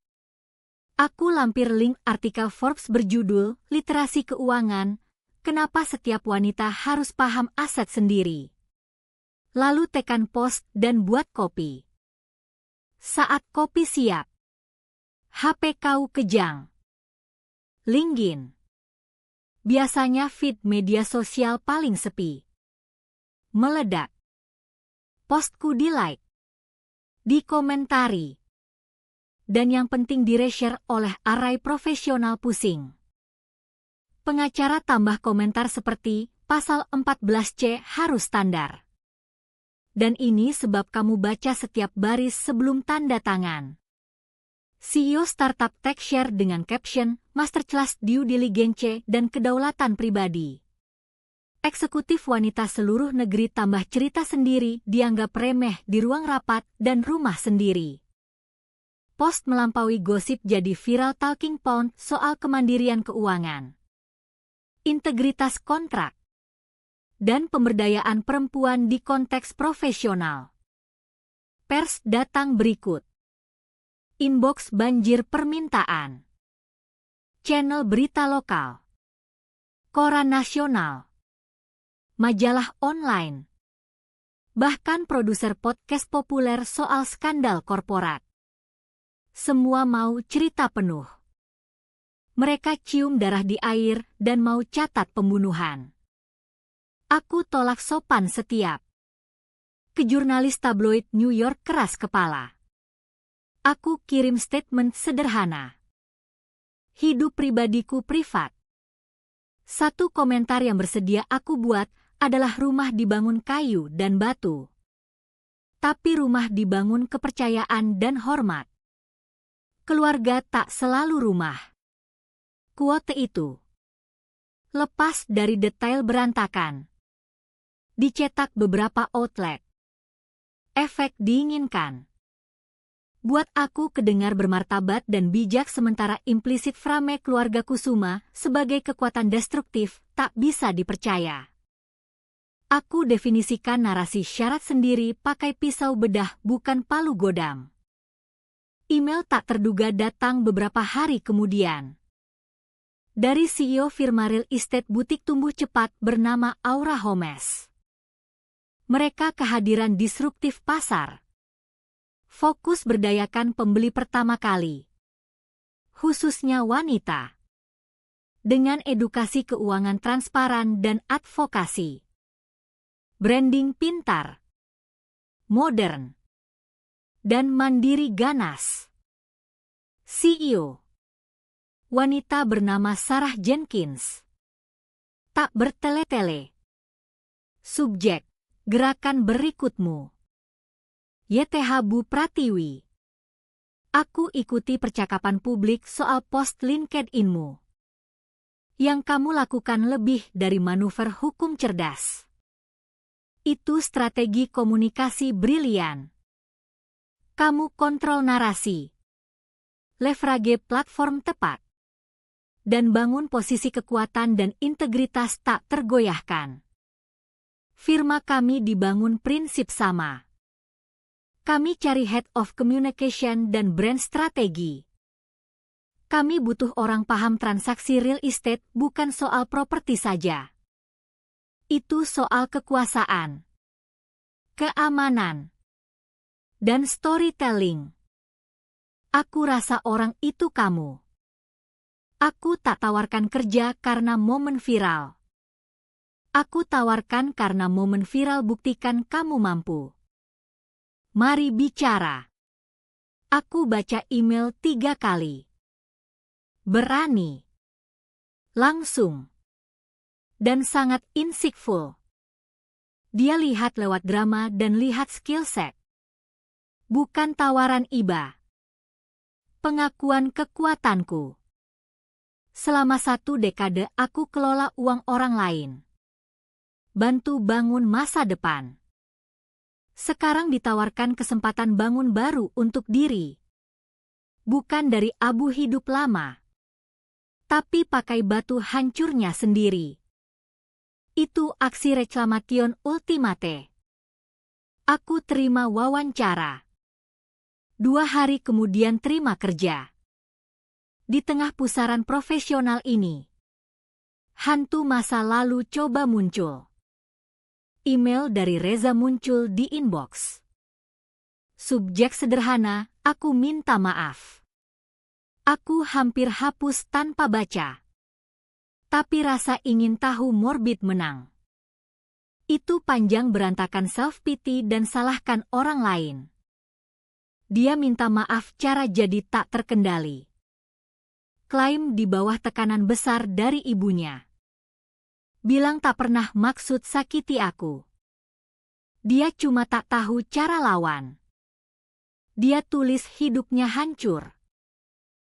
Aku lampir link artikel Forbes berjudul Literasi Keuangan, Kenapa Setiap Wanita Harus Paham Aset Sendiri. Lalu tekan post dan buat kopi. Saat kopi siap, HP kau kejang. LinkedIn. Biasanya feed media sosial paling sepi. Meledak. Postku di-like, dikomentari, dan yang penting di-reshare oleh arai profesional pusing. Pengacara tambah komentar seperti, pasal 14C harus standar. Dan ini sebab kamu baca setiap baris sebelum tanda tangan. CEO startup tech share dengan caption, Masterclass Due Diligence dan Kedaulatan Pribadi. Eksekutif wanita seluruh negeri tambah cerita sendiri dianggap remeh di ruang rapat dan rumah sendiri. Post melampaui gosip jadi viral talking point soal kemandirian keuangan, integritas kontrak, dan pemberdayaan perempuan di konteks profesional. Pers datang berikut. Inbox banjir permintaan. Channel berita lokal. Koran nasional. Majalah online. Bahkan produser podcast populer soal skandal korporat. Semua mau cerita penuh. Mereka cium darah di air dan mau catat pembunuhan. Aku tolak sopan setiap. Ke jurnalis tabloid New York keras kepala. Aku kirim statement sederhana. Hidup pribadiku privat. Satu komentar yang bersedia aku buat adalah rumah dibangun kayu dan batu. Tapi rumah dibangun kepercayaan dan hormat. Keluarga tak selalu rumah. Quote itu lepas dari detail berantakan. Dicetak beberapa outlet. Efek diinginkan. Buat aku kedengar bermartabat dan bijak sementara implisit frame keluarga Kusuma sebagai kekuatan destruktif tak bisa dipercaya. Aku definisikan narasi syarat sendiri pakai pisau bedah bukan palu godam. Email tak terduga datang beberapa hari kemudian. Dari CEO firma real estate butik tumbuh cepat bernama Aura Homes. Mereka kehadiran disruptif pasar. Fokus berdayakan pembeli pertama kali. Khususnya wanita. Dengan edukasi keuangan transparan dan advokasi. Branding pintar. Modern. Dan mandiri ganas. CEO. Wanita bernama Sarah Jenkins. Tak bertele-tele. Subjek. Gerakan berikutmu. YTH Bu Pratiwi. Aku ikuti percakapan publik soal post LinkedIn-mu. Yang kamu lakukan lebih dari manuver hukum cerdas. Itu strategi komunikasi brilian. Kamu kontrol narasi, leverage platform tepat, dan bangun posisi kekuatan dan integritas tak tergoyahkan. Firma kami dibangun prinsip sama. Kami cari head of communication dan brand strategi. Kami butuh orang paham transaksi real estate, bukan soal properti saja. Itu soal kekuasaan, keamanan, dan storytelling. Aku rasa orang itu kamu. Aku tak tawarkan kerja karena momen viral. Aku tawarkan karena momen viral buktikan kamu mampu. Mari bicara. Aku baca email 3 kali. Berani. Langsung. Dan sangat insightful. Dia lihat lewat drama dan lihat skill set. Bukan tawaran iba. Pengakuan kekuatanku. Selama 1 dekade aku kelola uang orang lain. Bantu bangun masa depan. Sekarang ditawarkan kesempatan bangun baru untuk diri. Bukan dari abu hidup lama. Tapi pakai batu hancurnya sendiri. Itu aksi reclamation ultimate. Aku terima wawancara. 2 hari kemudian terima kerja. Di tengah pusaran profesional ini, hantu masa lalu coba muncul. Email dari Reza muncul di inbox. Subjek sederhana, aku minta maaf. Aku hampir hapus tanpa baca. Tapi rasa ingin tahu morbid menang. Itu panjang berantakan self-pity dan salahkan orang lain. Dia minta maaf cara jadi tak terkendali. Klaim di bawah tekanan besar dari ibunya. Bilang tak pernah maksud sakiti aku. Dia cuma tak tahu cara lawan. Dia tulis hidupnya hancur.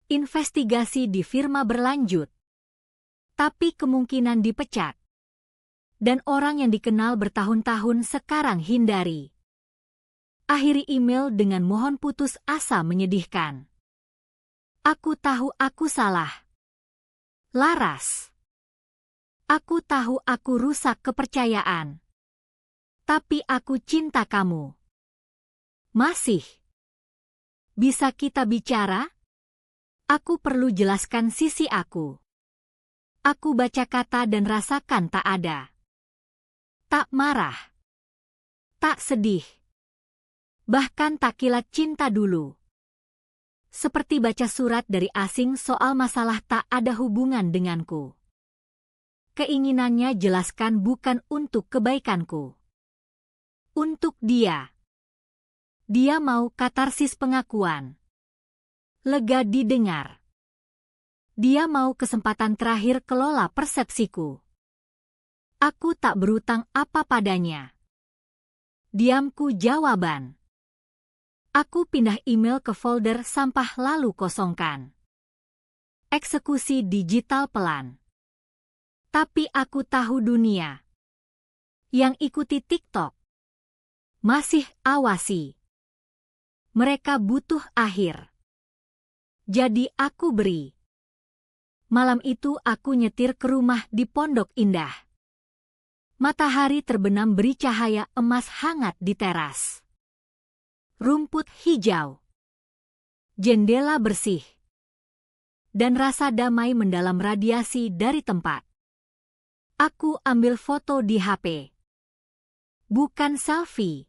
Investigasi di firma berlanjut. Tapi kemungkinan dipecat. Dan orang yang dikenal bertahun-tahun sekarang hindari. Akhiri email dengan mohon putus asa menyedihkan. Aku tahu aku salah. Laras. Aku tahu aku rusak kepercayaan. Tapi aku cinta kamu. Masih. Bisa kita bicara? Aku perlu jelaskan sisi aku. Aku baca kata dan rasakan tak ada. Tak marah. Tak sedih. Bahkan tak kilat cinta dulu. Seperti baca surat dari asing soal masalah tak ada hubungan denganku. Keinginannya jelaskan bukan untuk kebaikanku. Untuk dia. Dia mau katarsis pengakuan. Lega didengar. Dia mau kesempatan terakhir kelola persepsiku. Aku tak berutang apa padanya. Diamku jawaban. Aku pindah email ke folder sampah lalu kosongkan. Eksekusi digital pelan. Tapi aku tahu dunia. Yang ikuti TikTok. Masih awasi. Mereka butuh akhir. Jadi aku beri. Malam itu aku nyetir ke rumah di Pondok Indah. Matahari terbenam beri cahaya emas hangat di teras. Rumput hijau. Jendela bersih. Dan rasa damai mendalam radiasi dari tempat. Aku ambil foto di HP. Bukan selfie.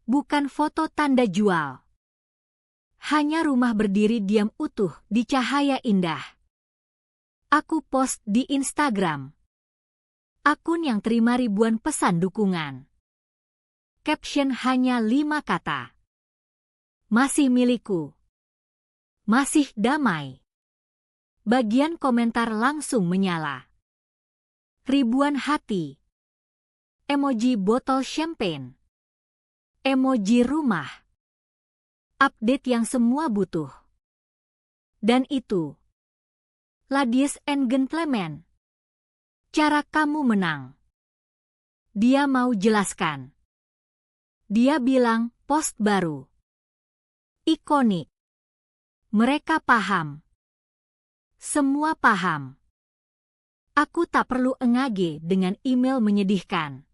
Bukan foto tanda jual. Hanya rumah berdiri diam utuh di cahaya indah. Aku post di Instagram. Akun yang terima ribuan pesan dukungan. Caption hanya 5 kata. Masih milikku. Masih damai. Bagian komentar langsung menyala. Ribuan hati. Emoji botol champagne. Emoji rumah. Update yang semua butuh. Dan itu. Ladies and gentlemen. Cara kamu menang. Dia mau jelaskan. Dia bilang, post baru. Ikonik. Mereka paham. Semua paham. Aku tak perlu engage dengan email menyedihkan.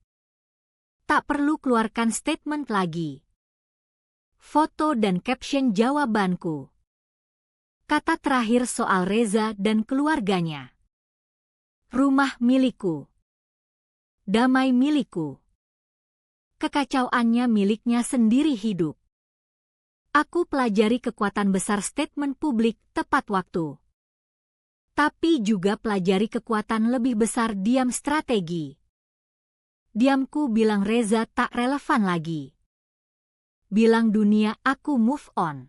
Tak perlu keluarkan statement lagi. Foto dan caption jawabanku. Kata terakhir soal Reza dan keluarganya. Rumah milikku. Damai milikku. Kekacauannya miliknya sendiri hidup. Aku pelajari kekuatan besar statement publik tepat waktu. Tapi juga pelajari kekuatan lebih besar diam strategi. Diamku bilang Reza tak relevan lagi. Bilang dunia aku move on.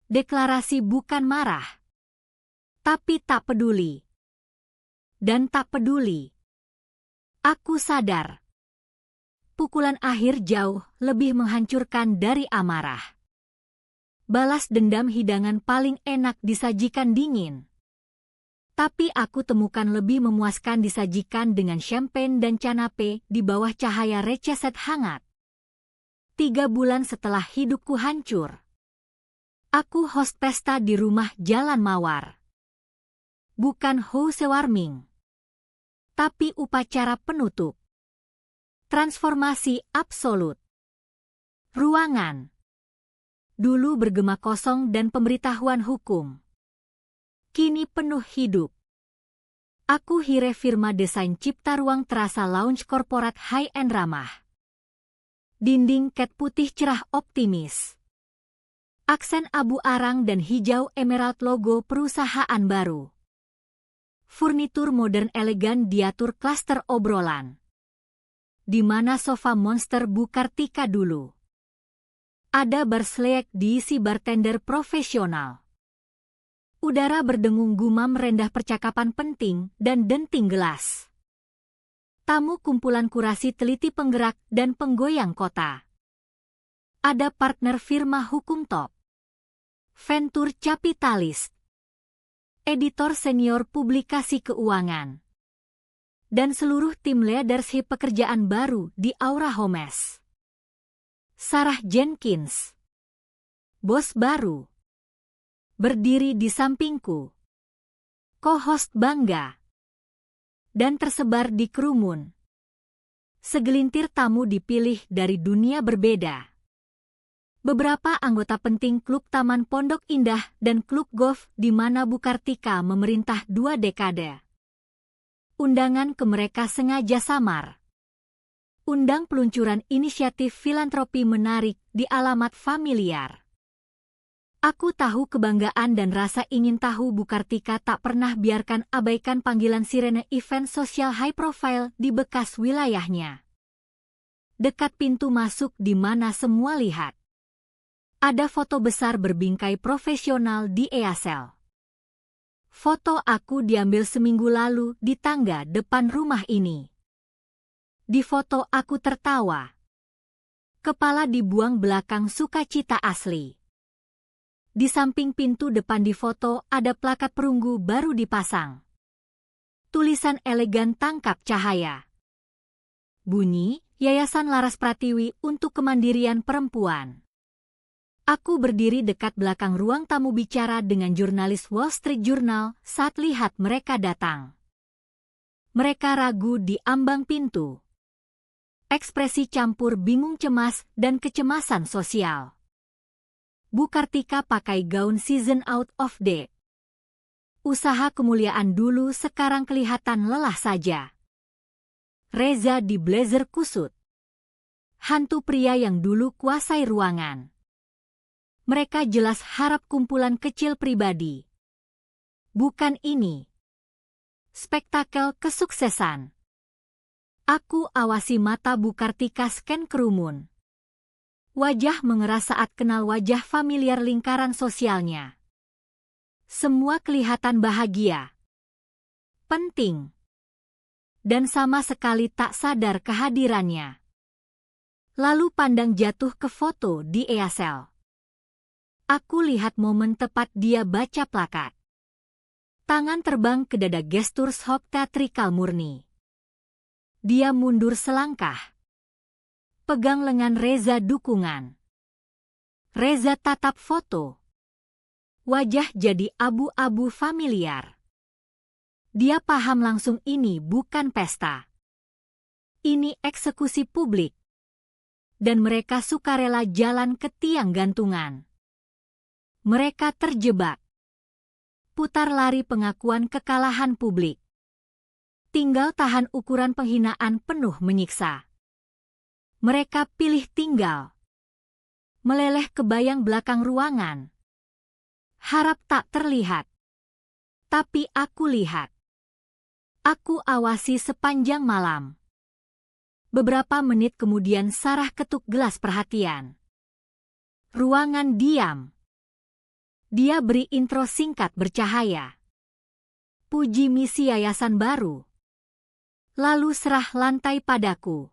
Deklarasi bukan marah. Tapi tak peduli. Dan tak peduli. Aku sadar. Pukulan akhir jauh lebih menghancurkan dari amarah. Balas dendam hidangan paling enak disajikan dingin. Tapi aku temukan lebih memuaskan disajikan dengan champagne dan canape di bawah cahaya receset hangat. 3 bulan setelah hidupku hancur. Aku host pesta di rumah Jalan Mawar. Bukan housewarming. Tapi upacara penutup. Transformasi absolut. Ruangan. Dulu bergema kosong dan pemberitahuan hukum. Kini penuh hidup. Aku hire firma desain cipta ruang terasa lounge korporat high-end ramah. Dinding cat putih cerah optimis. Aksen abu arang dan hijau emerald logo perusahaan baru. Furnitur modern elegan diatur klaster obrolan. Di mana sofa monster Bu Kartika dulu. Ada bar sleek diisi bartender profesional. Udara berdengung gumam rendah percakapan penting dan denting gelas. Tamu kumpulan kurasi teliti penggerak dan penggoyang kota. Ada partner firma hukum top. Venture Capitalist. Editor senior publikasi keuangan. Dan seluruh tim leadership pekerjaan baru di Aura Homes. Sarah Jenkins. Bos baru. Berdiri di sampingku. Co-host bangga. Dan tersebar di kerumun. Segelintir tamu dipilih dari dunia berbeda. Beberapa anggota penting klub Taman Pondok Indah dan klub golf di mana Bu Kartika memerintah 2 dekade. Undangan ke mereka sengaja samar. Undang peluncuran inisiatif filantropi menarik di alamat familiar. Aku tahu kebanggaan dan rasa ingin tahu Bu Kartika tak pernah biarkan abaikan panggilan sirene event sosial high profile di bekas wilayahnya. Dekat pintu masuk di mana semua lihat. Ada foto besar berbingkai profesional di EASL. Foto aku diambil seminggu lalu di tangga depan rumah ini. Di foto aku tertawa. Kepala dibuang belakang sukacita asli. Di samping pintu depan di foto ada plakat perunggu baru dipasang. Tulisan elegan tangkap cahaya. Bunyi, Yayasan Laras Pratiwi untuk Kemandirian Perempuan. Aku berdiri dekat belakang ruang tamu bicara dengan jurnalis Wall Street Journal saat lihat mereka datang. Mereka ragu di ambang pintu. Ekspresi campur bingung cemas dan kecemasan sosial. Bu Kartika pakai gaun season out of date. Usaha kemuliaan dulu sekarang kelihatan lelah saja. Reza di blazer kusut. Hantu pria yang dulu kuasai ruangan. Mereka jelas harap kumpulan kecil pribadi. Bukan ini. Spektakel kesuksesan. Aku awasi mata Bu Kartika scan kerumun. Wajah mengeras saat kenal wajah familiar lingkaran sosialnya. Semua kelihatan bahagia. Penting. Dan sama sekali tak sadar kehadirannya. Lalu pandang jatuh ke foto di EASL. Aku lihat momen tepat dia baca plakat. Tangan terbang ke dada, gestur shock teatrikal murni. Dia mundur selangkah. Pegang lengan Reza dukungan. Reza tatap foto. Wajah jadi abu-abu familiar. Dia paham langsung ini bukan pesta. Ini eksekusi publik. Dan mereka sukarela jalan ke tiang gantungan. Mereka terjebak. Putar lari pengakuan kekalahan publik. Tinggal tahan ukuran penghinaan penuh menyiksa. Mereka pilih tinggal. Meleleh ke bayang belakang ruangan. Harap tak terlihat. Tapi aku lihat. Aku awasi sepanjang malam. Beberapa menit kemudian Sarah ketuk gelas perhatian. Ruangan diam. Dia beri intro singkat bercahaya. Puji misi yayasan baru. Lalu serah lantai padaku.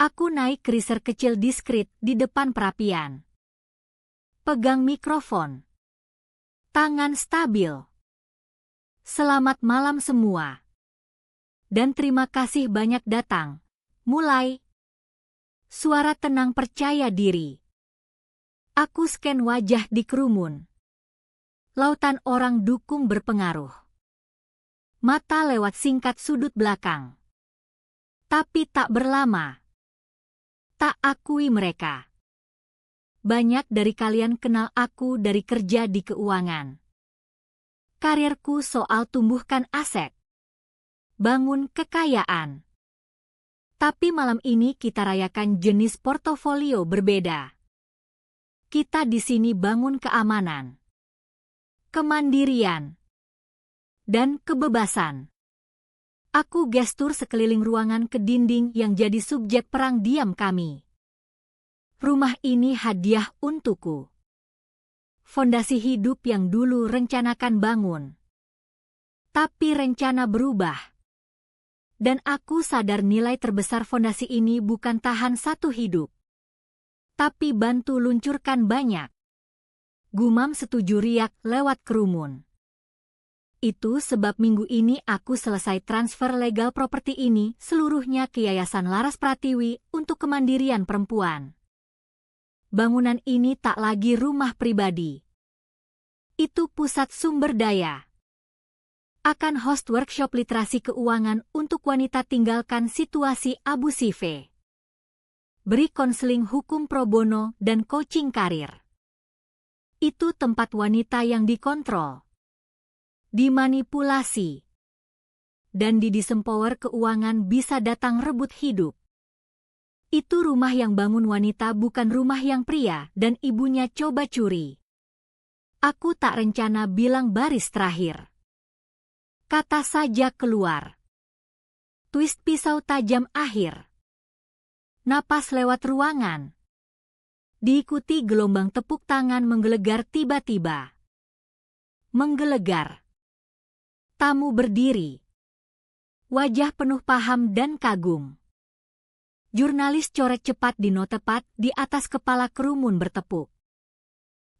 Aku naik riser kecil diskret di depan perapian. Pegang mikrofon. Tangan stabil. Selamat malam semua. Dan terima kasih banyak datang. Mulai. Suara tenang percaya diri. Aku scan wajah di kerumun. Lautan orang dukung berpengaruh. Mata lewat singkat sudut belakang. Tapi tak berlama. Tak akui mereka. Banyak dari kalian kenal aku dari kerja di keuangan. Karirku soal tumbuhkan aset. Bangun kekayaan. Tapi malam ini kita rayakan jenis portofolio berbeda. Kita di sini bangun keamanan, kemandirian, dan kebebasan. Aku gestur sekeliling ruangan ke dinding yang jadi subjek perang diam kami. Rumah ini hadiah untukku. Fondasi hidup yang dulu rencanakan bangun. Tapi rencana berubah. Dan aku sadar nilai terbesar fondasi ini bukan tahan satu hidup. Tapi bantu luncurkan banyak. Gumam setuju riak lewat kerumun. Itu sebab minggu ini aku selesai transfer legal properti ini seluruhnya ke Yayasan Laras Pratiwi untuk kemandirian perempuan. Bangunan ini tak lagi rumah pribadi. Itu pusat sumber daya. Akan host workshop literasi keuangan untuk wanita tinggalkan situasi abusive. Beri konseling hukum pro bono dan coaching karir. Itu tempat wanita yang dikontrol, dimanipulasi, dan disempower keuangan bisa datang rebut hidup. Itu rumah yang bangun wanita bukan rumah yang pria dan ibunya coba curi. Aku tak rencana bilang baris terakhir. Kata saja keluar. Twist pisau tajam akhir. Napas lewat ruangan. Diikuti gelombang tepuk tangan menggelegar tiba-tiba. Menggelegar. Tamu berdiri. Wajah penuh paham dan kagum. Jurnalis coret cepat di notepat di atas kepala kerumun bertepuk.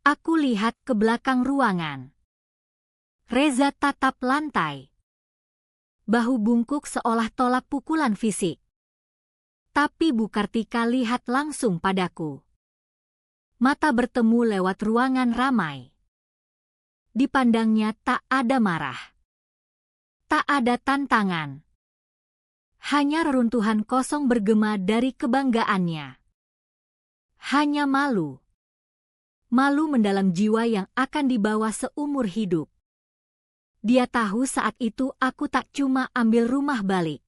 Aku lihat ke belakang ruangan. Reza tatap lantai. Bahu bungkuk seolah tolak pukulan fisik. Tapi Bu Kartika lihat langsung padaku. Mata bertemu lewat ruangan ramai. Dipandangnya tak ada marah. Tak ada tantangan. Hanya reruntuhan kosong bergema dari kebanggaannya. Hanya malu. Malu mendalam jiwa yang akan dibawa seumur hidup. Dia tahu saat itu aku tak cuma ambil rumah balik.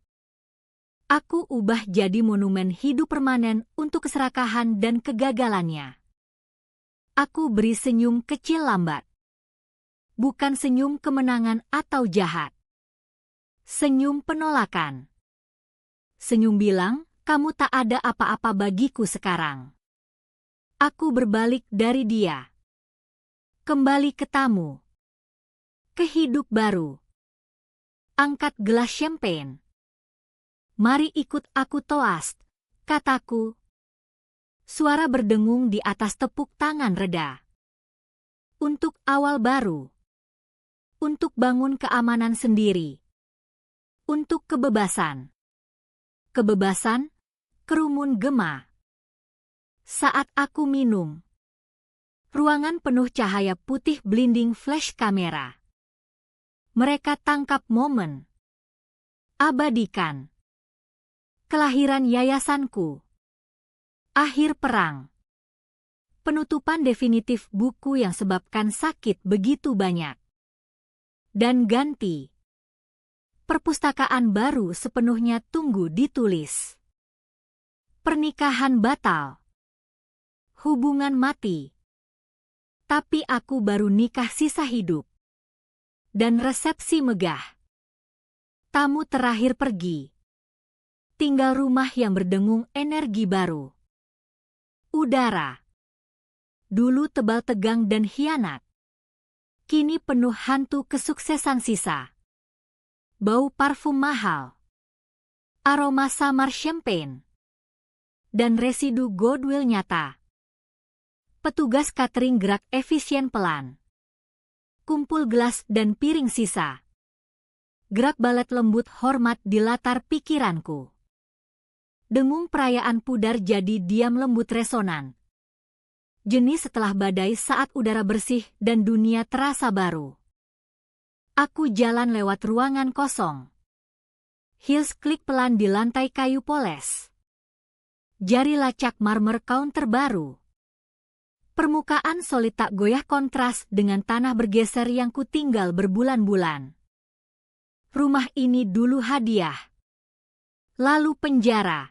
Aku ubah jadi monumen hidup permanen untuk keserakahan dan kegagalannya. Aku beri senyum kecil lambat. Bukan senyum kemenangan atau jahat. Senyum penolakan. Senyum bilang, kamu tak ada apa-apa bagiku sekarang. Aku berbalik dari dia. Kembali ke tamu. Ke hidup baru. Angkat gelas champagne. Mari ikut aku toast, kataku. Suara berdengung di atas tepuk tangan reda. Untuk awal baru. Untuk bangun keamanan sendiri. Untuk kebebasan. Kebebasan, kerumun gema. Saat aku minum. Ruangan penuh cahaya putih blinding flash kamera. Mereka tangkap momen. Abadikan. Kelahiran yayasanku. Akhir perang. Penutupan definitif buku yang sebabkan sakit begitu banyak. Dan ganti. Perpustakaan baru sepenuhnya tunggu ditulis. Pernikahan batal. Hubungan mati. Tapi aku baru nikah sisa hidup. Dan resepsi megah. Tamu terakhir pergi. Tinggal rumah yang berdengung energi baru. Udara. Dulu tebal tegang dan hianat. Kini penuh hantu kesuksesan sisa. Bau parfum mahal. Aroma samar champagne. Dan residu goodwill nyata. Petugas catering gerak efisien pelan. Kumpul gelas dan piring sisa. Gerak balet lembut hormat di latar pikiranku. Dengung perayaan pudar jadi diam lembut resonan. Jenis setelah badai saat udara bersih dan dunia terasa baru. Aku jalan lewat ruangan kosong. Heels klik pelan di lantai kayu poles. Jari lacak marmer counter baru. Permukaan solid tak goyah kontras dengan tanah bergeser yang kutinggal berbulan-bulan. Rumah ini dulu hadiah. Lalu penjara.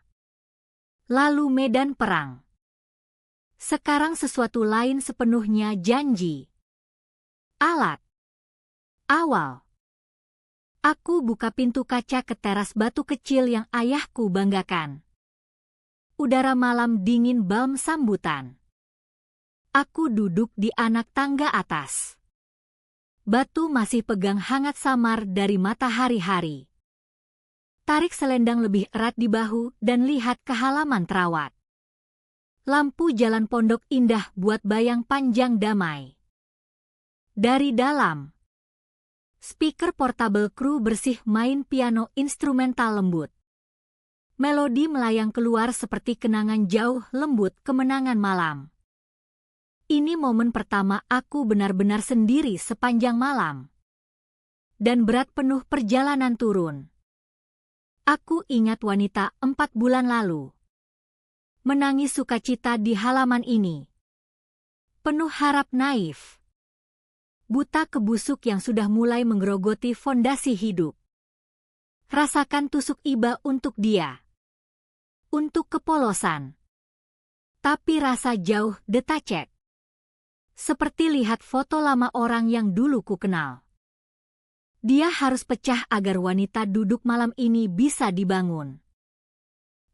Lalu medan perang. Sekarang sesuatu lain sepenuhnya janji. Alat. Awal. Aku buka pintu kaca ke teras batu kecil yang ayahku banggakan. Udara malam dingin balm sambutan. Aku duduk di anak tangga atas. Batu masih pegang hangat samar dari matahari hari. Tarik selendang lebih erat di bahu dan lihat ke halaman terawat. Lampu jalan pondok indah buat bayang panjang damai. Dari dalam. Speaker portable kru bersih main piano instrumental lembut. Melodi melayang keluar seperti kenangan jauh lembut kemenangan malam. Ini momen pertama aku benar-benar sendiri sepanjang malam. Dan berat penuh perjalanan turun. Aku ingat wanita 4 bulan lalu. Menangis sukacita di halaman ini. Penuh harap naif. Buta kebusuk yang sudah mulai menggerogoti fondasi hidup. Rasakan tusuk iba untuk dia. Untuk kepolosan. Tapi rasa jauh detached. Seperti lihat foto lama orang yang dulu ku kenal. Dia harus pecah agar wanita duduk malam ini bisa dibangun.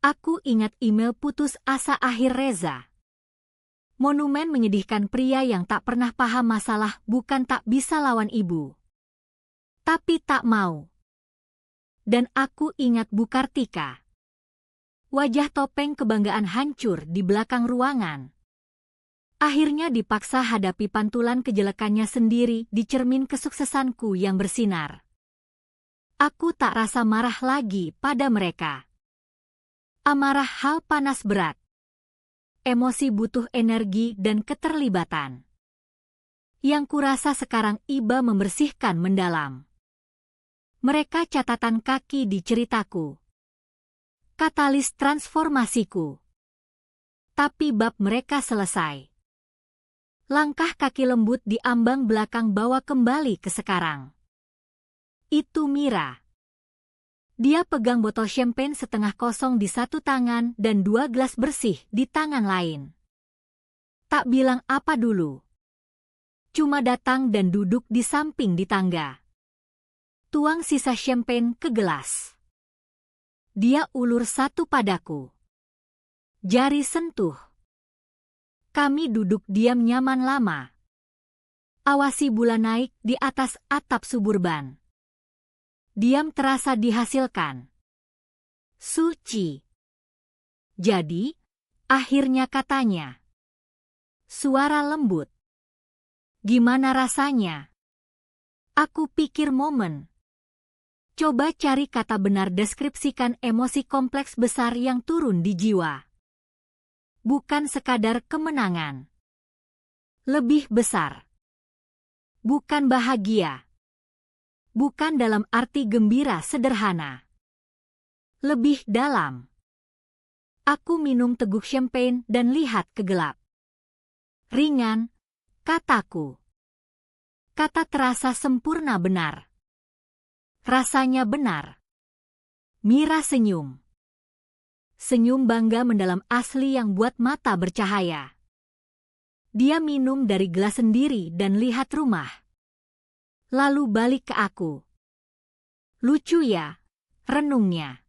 Aku ingat email putus asa akhir Reza. Monumen menyedihkan pria yang tak pernah paham masalah bukan tak bisa lawan ibu. Tapi tak mau. Dan aku ingat Bu Kartika. Wajah topeng kebanggaan hancur di belakang ruangan. Akhirnya dipaksa hadapi pantulan kejelekannya sendiri di cermin kesuksesanku yang bersinar. Aku tak rasa marah lagi pada mereka. Amarah hal panas berat. Emosi butuh energi dan keterlibatan. Yang kurasa sekarang iba membersihkan mendalam. Mereka catatan kaki di ceritaku. Katalis transformasiku. Tapi bab mereka selesai. Langkah kaki lembut di ambang belakang bawa kembali ke sekarang. Itu Mira. Dia pegang botol champagne setengah kosong di satu tangan dan 2 gelas bersih di tangan lain. Tak bilang apa dulu. Cuma datang dan duduk di samping di tangga. Tuang sisa champagne ke gelas. Dia ulur satu padaku. Jari sentuh. Kami duduk diam nyaman lama. Awasi bulan naik di atas atap suburban. Diam terasa dihasilkan. Suci. Jadi, akhirnya katanya. Suara lembut. Gimana rasanya? Aku pikir momen. Coba cari kata benar deskripsikan emosi kompleks besar yang turun di jiwa. Bukan sekadar kemenangan. Lebih besar. Bukan bahagia. Bukan dalam arti gembira sederhana. Lebih dalam. Aku minum teguk champagne dan lihat ke gelap. Ringan, kataku. Kata terasa sempurna benar. Rasanya benar. Mira senyum. Senyum bangga mendalam asli yang buat mata bercahaya. Dia minum dari gelas sendiri dan lihat rumah. Lalu balik ke aku. Lucu ya, renungnya.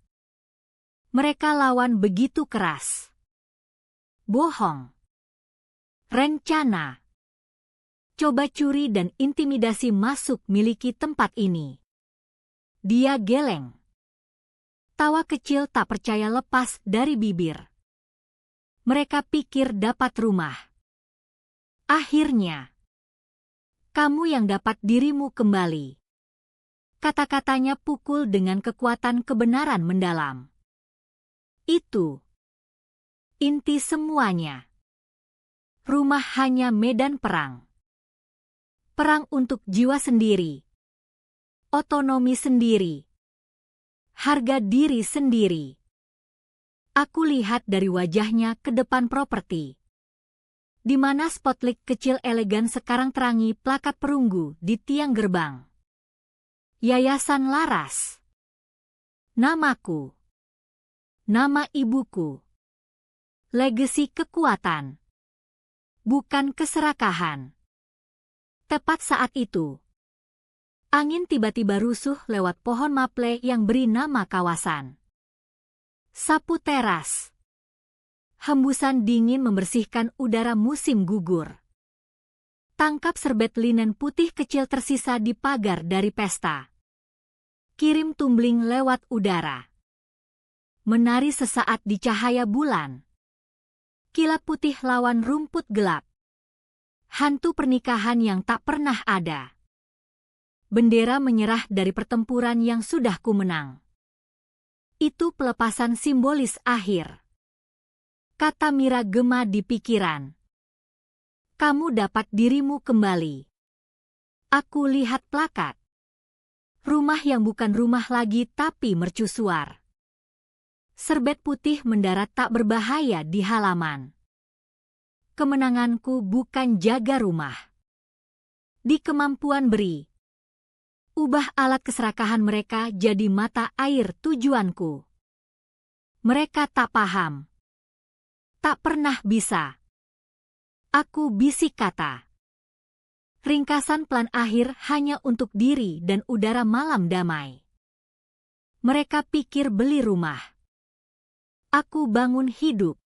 Mereka lawan begitu keras. Bohong. Rencana. Coba curi dan intimidasi masuk miliki tempat ini. Dia geleng. Tawa kecil tak percaya lepas dari bibir. Mereka pikir dapat rumah. Akhirnya. Kamu yang dapat dirimu kembali. Kata-katanya pukul dengan kekuatan kebenaran mendalam. Itu inti semuanya. Rumah hanya medan perang. Perang untuk jiwa sendiri. Otonomi sendiri. Harga diri sendiri. Aku lihat dari wajahnya ke depan properti. Di mana spotlight kecil elegan sekarang terangi plakat perunggu di tiang gerbang. Yayasan Laras. Namaku. Nama ibuku. Legasi kekuatan. Bukan keserakahan. Tepat saat itu. Angin tiba-tiba rusuh lewat pohon maple yang beri nama kawasan. Sapu teras. Hembusan dingin membersihkan udara musim gugur. Tangkap serbet linen putih kecil tersisa di pagar dari pesta. Kirim tumbling lewat udara. Menari sesaat di cahaya bulan. Kilap putih lawan rumput gelap. Hantu pernikahan yang tak pernah ada. Bendera menyerah dari pertempuran yang sudah kumenang. Itu pelepasan simbolis akhir. Kata Mira gema di pikiran. Kamu dapat dirimu kembali. Aku lihat plakat. Rumah yang bukan rumah lagi tapi mercusuar. Serbet putih mendarat tak berbahaya di halaman. Kemenanganku bukan jaga rumah. Di kemampuan beri. Ubah alat keserakahan mereka jadi mata air tujuanku. Mereka tak paham. Tak pernah bisa. Aku bisik kata. Ringkasan plan akhir hanya untuk diri dan udara malam damai. Mereka pikir beli rumah. Aku bangun hidup.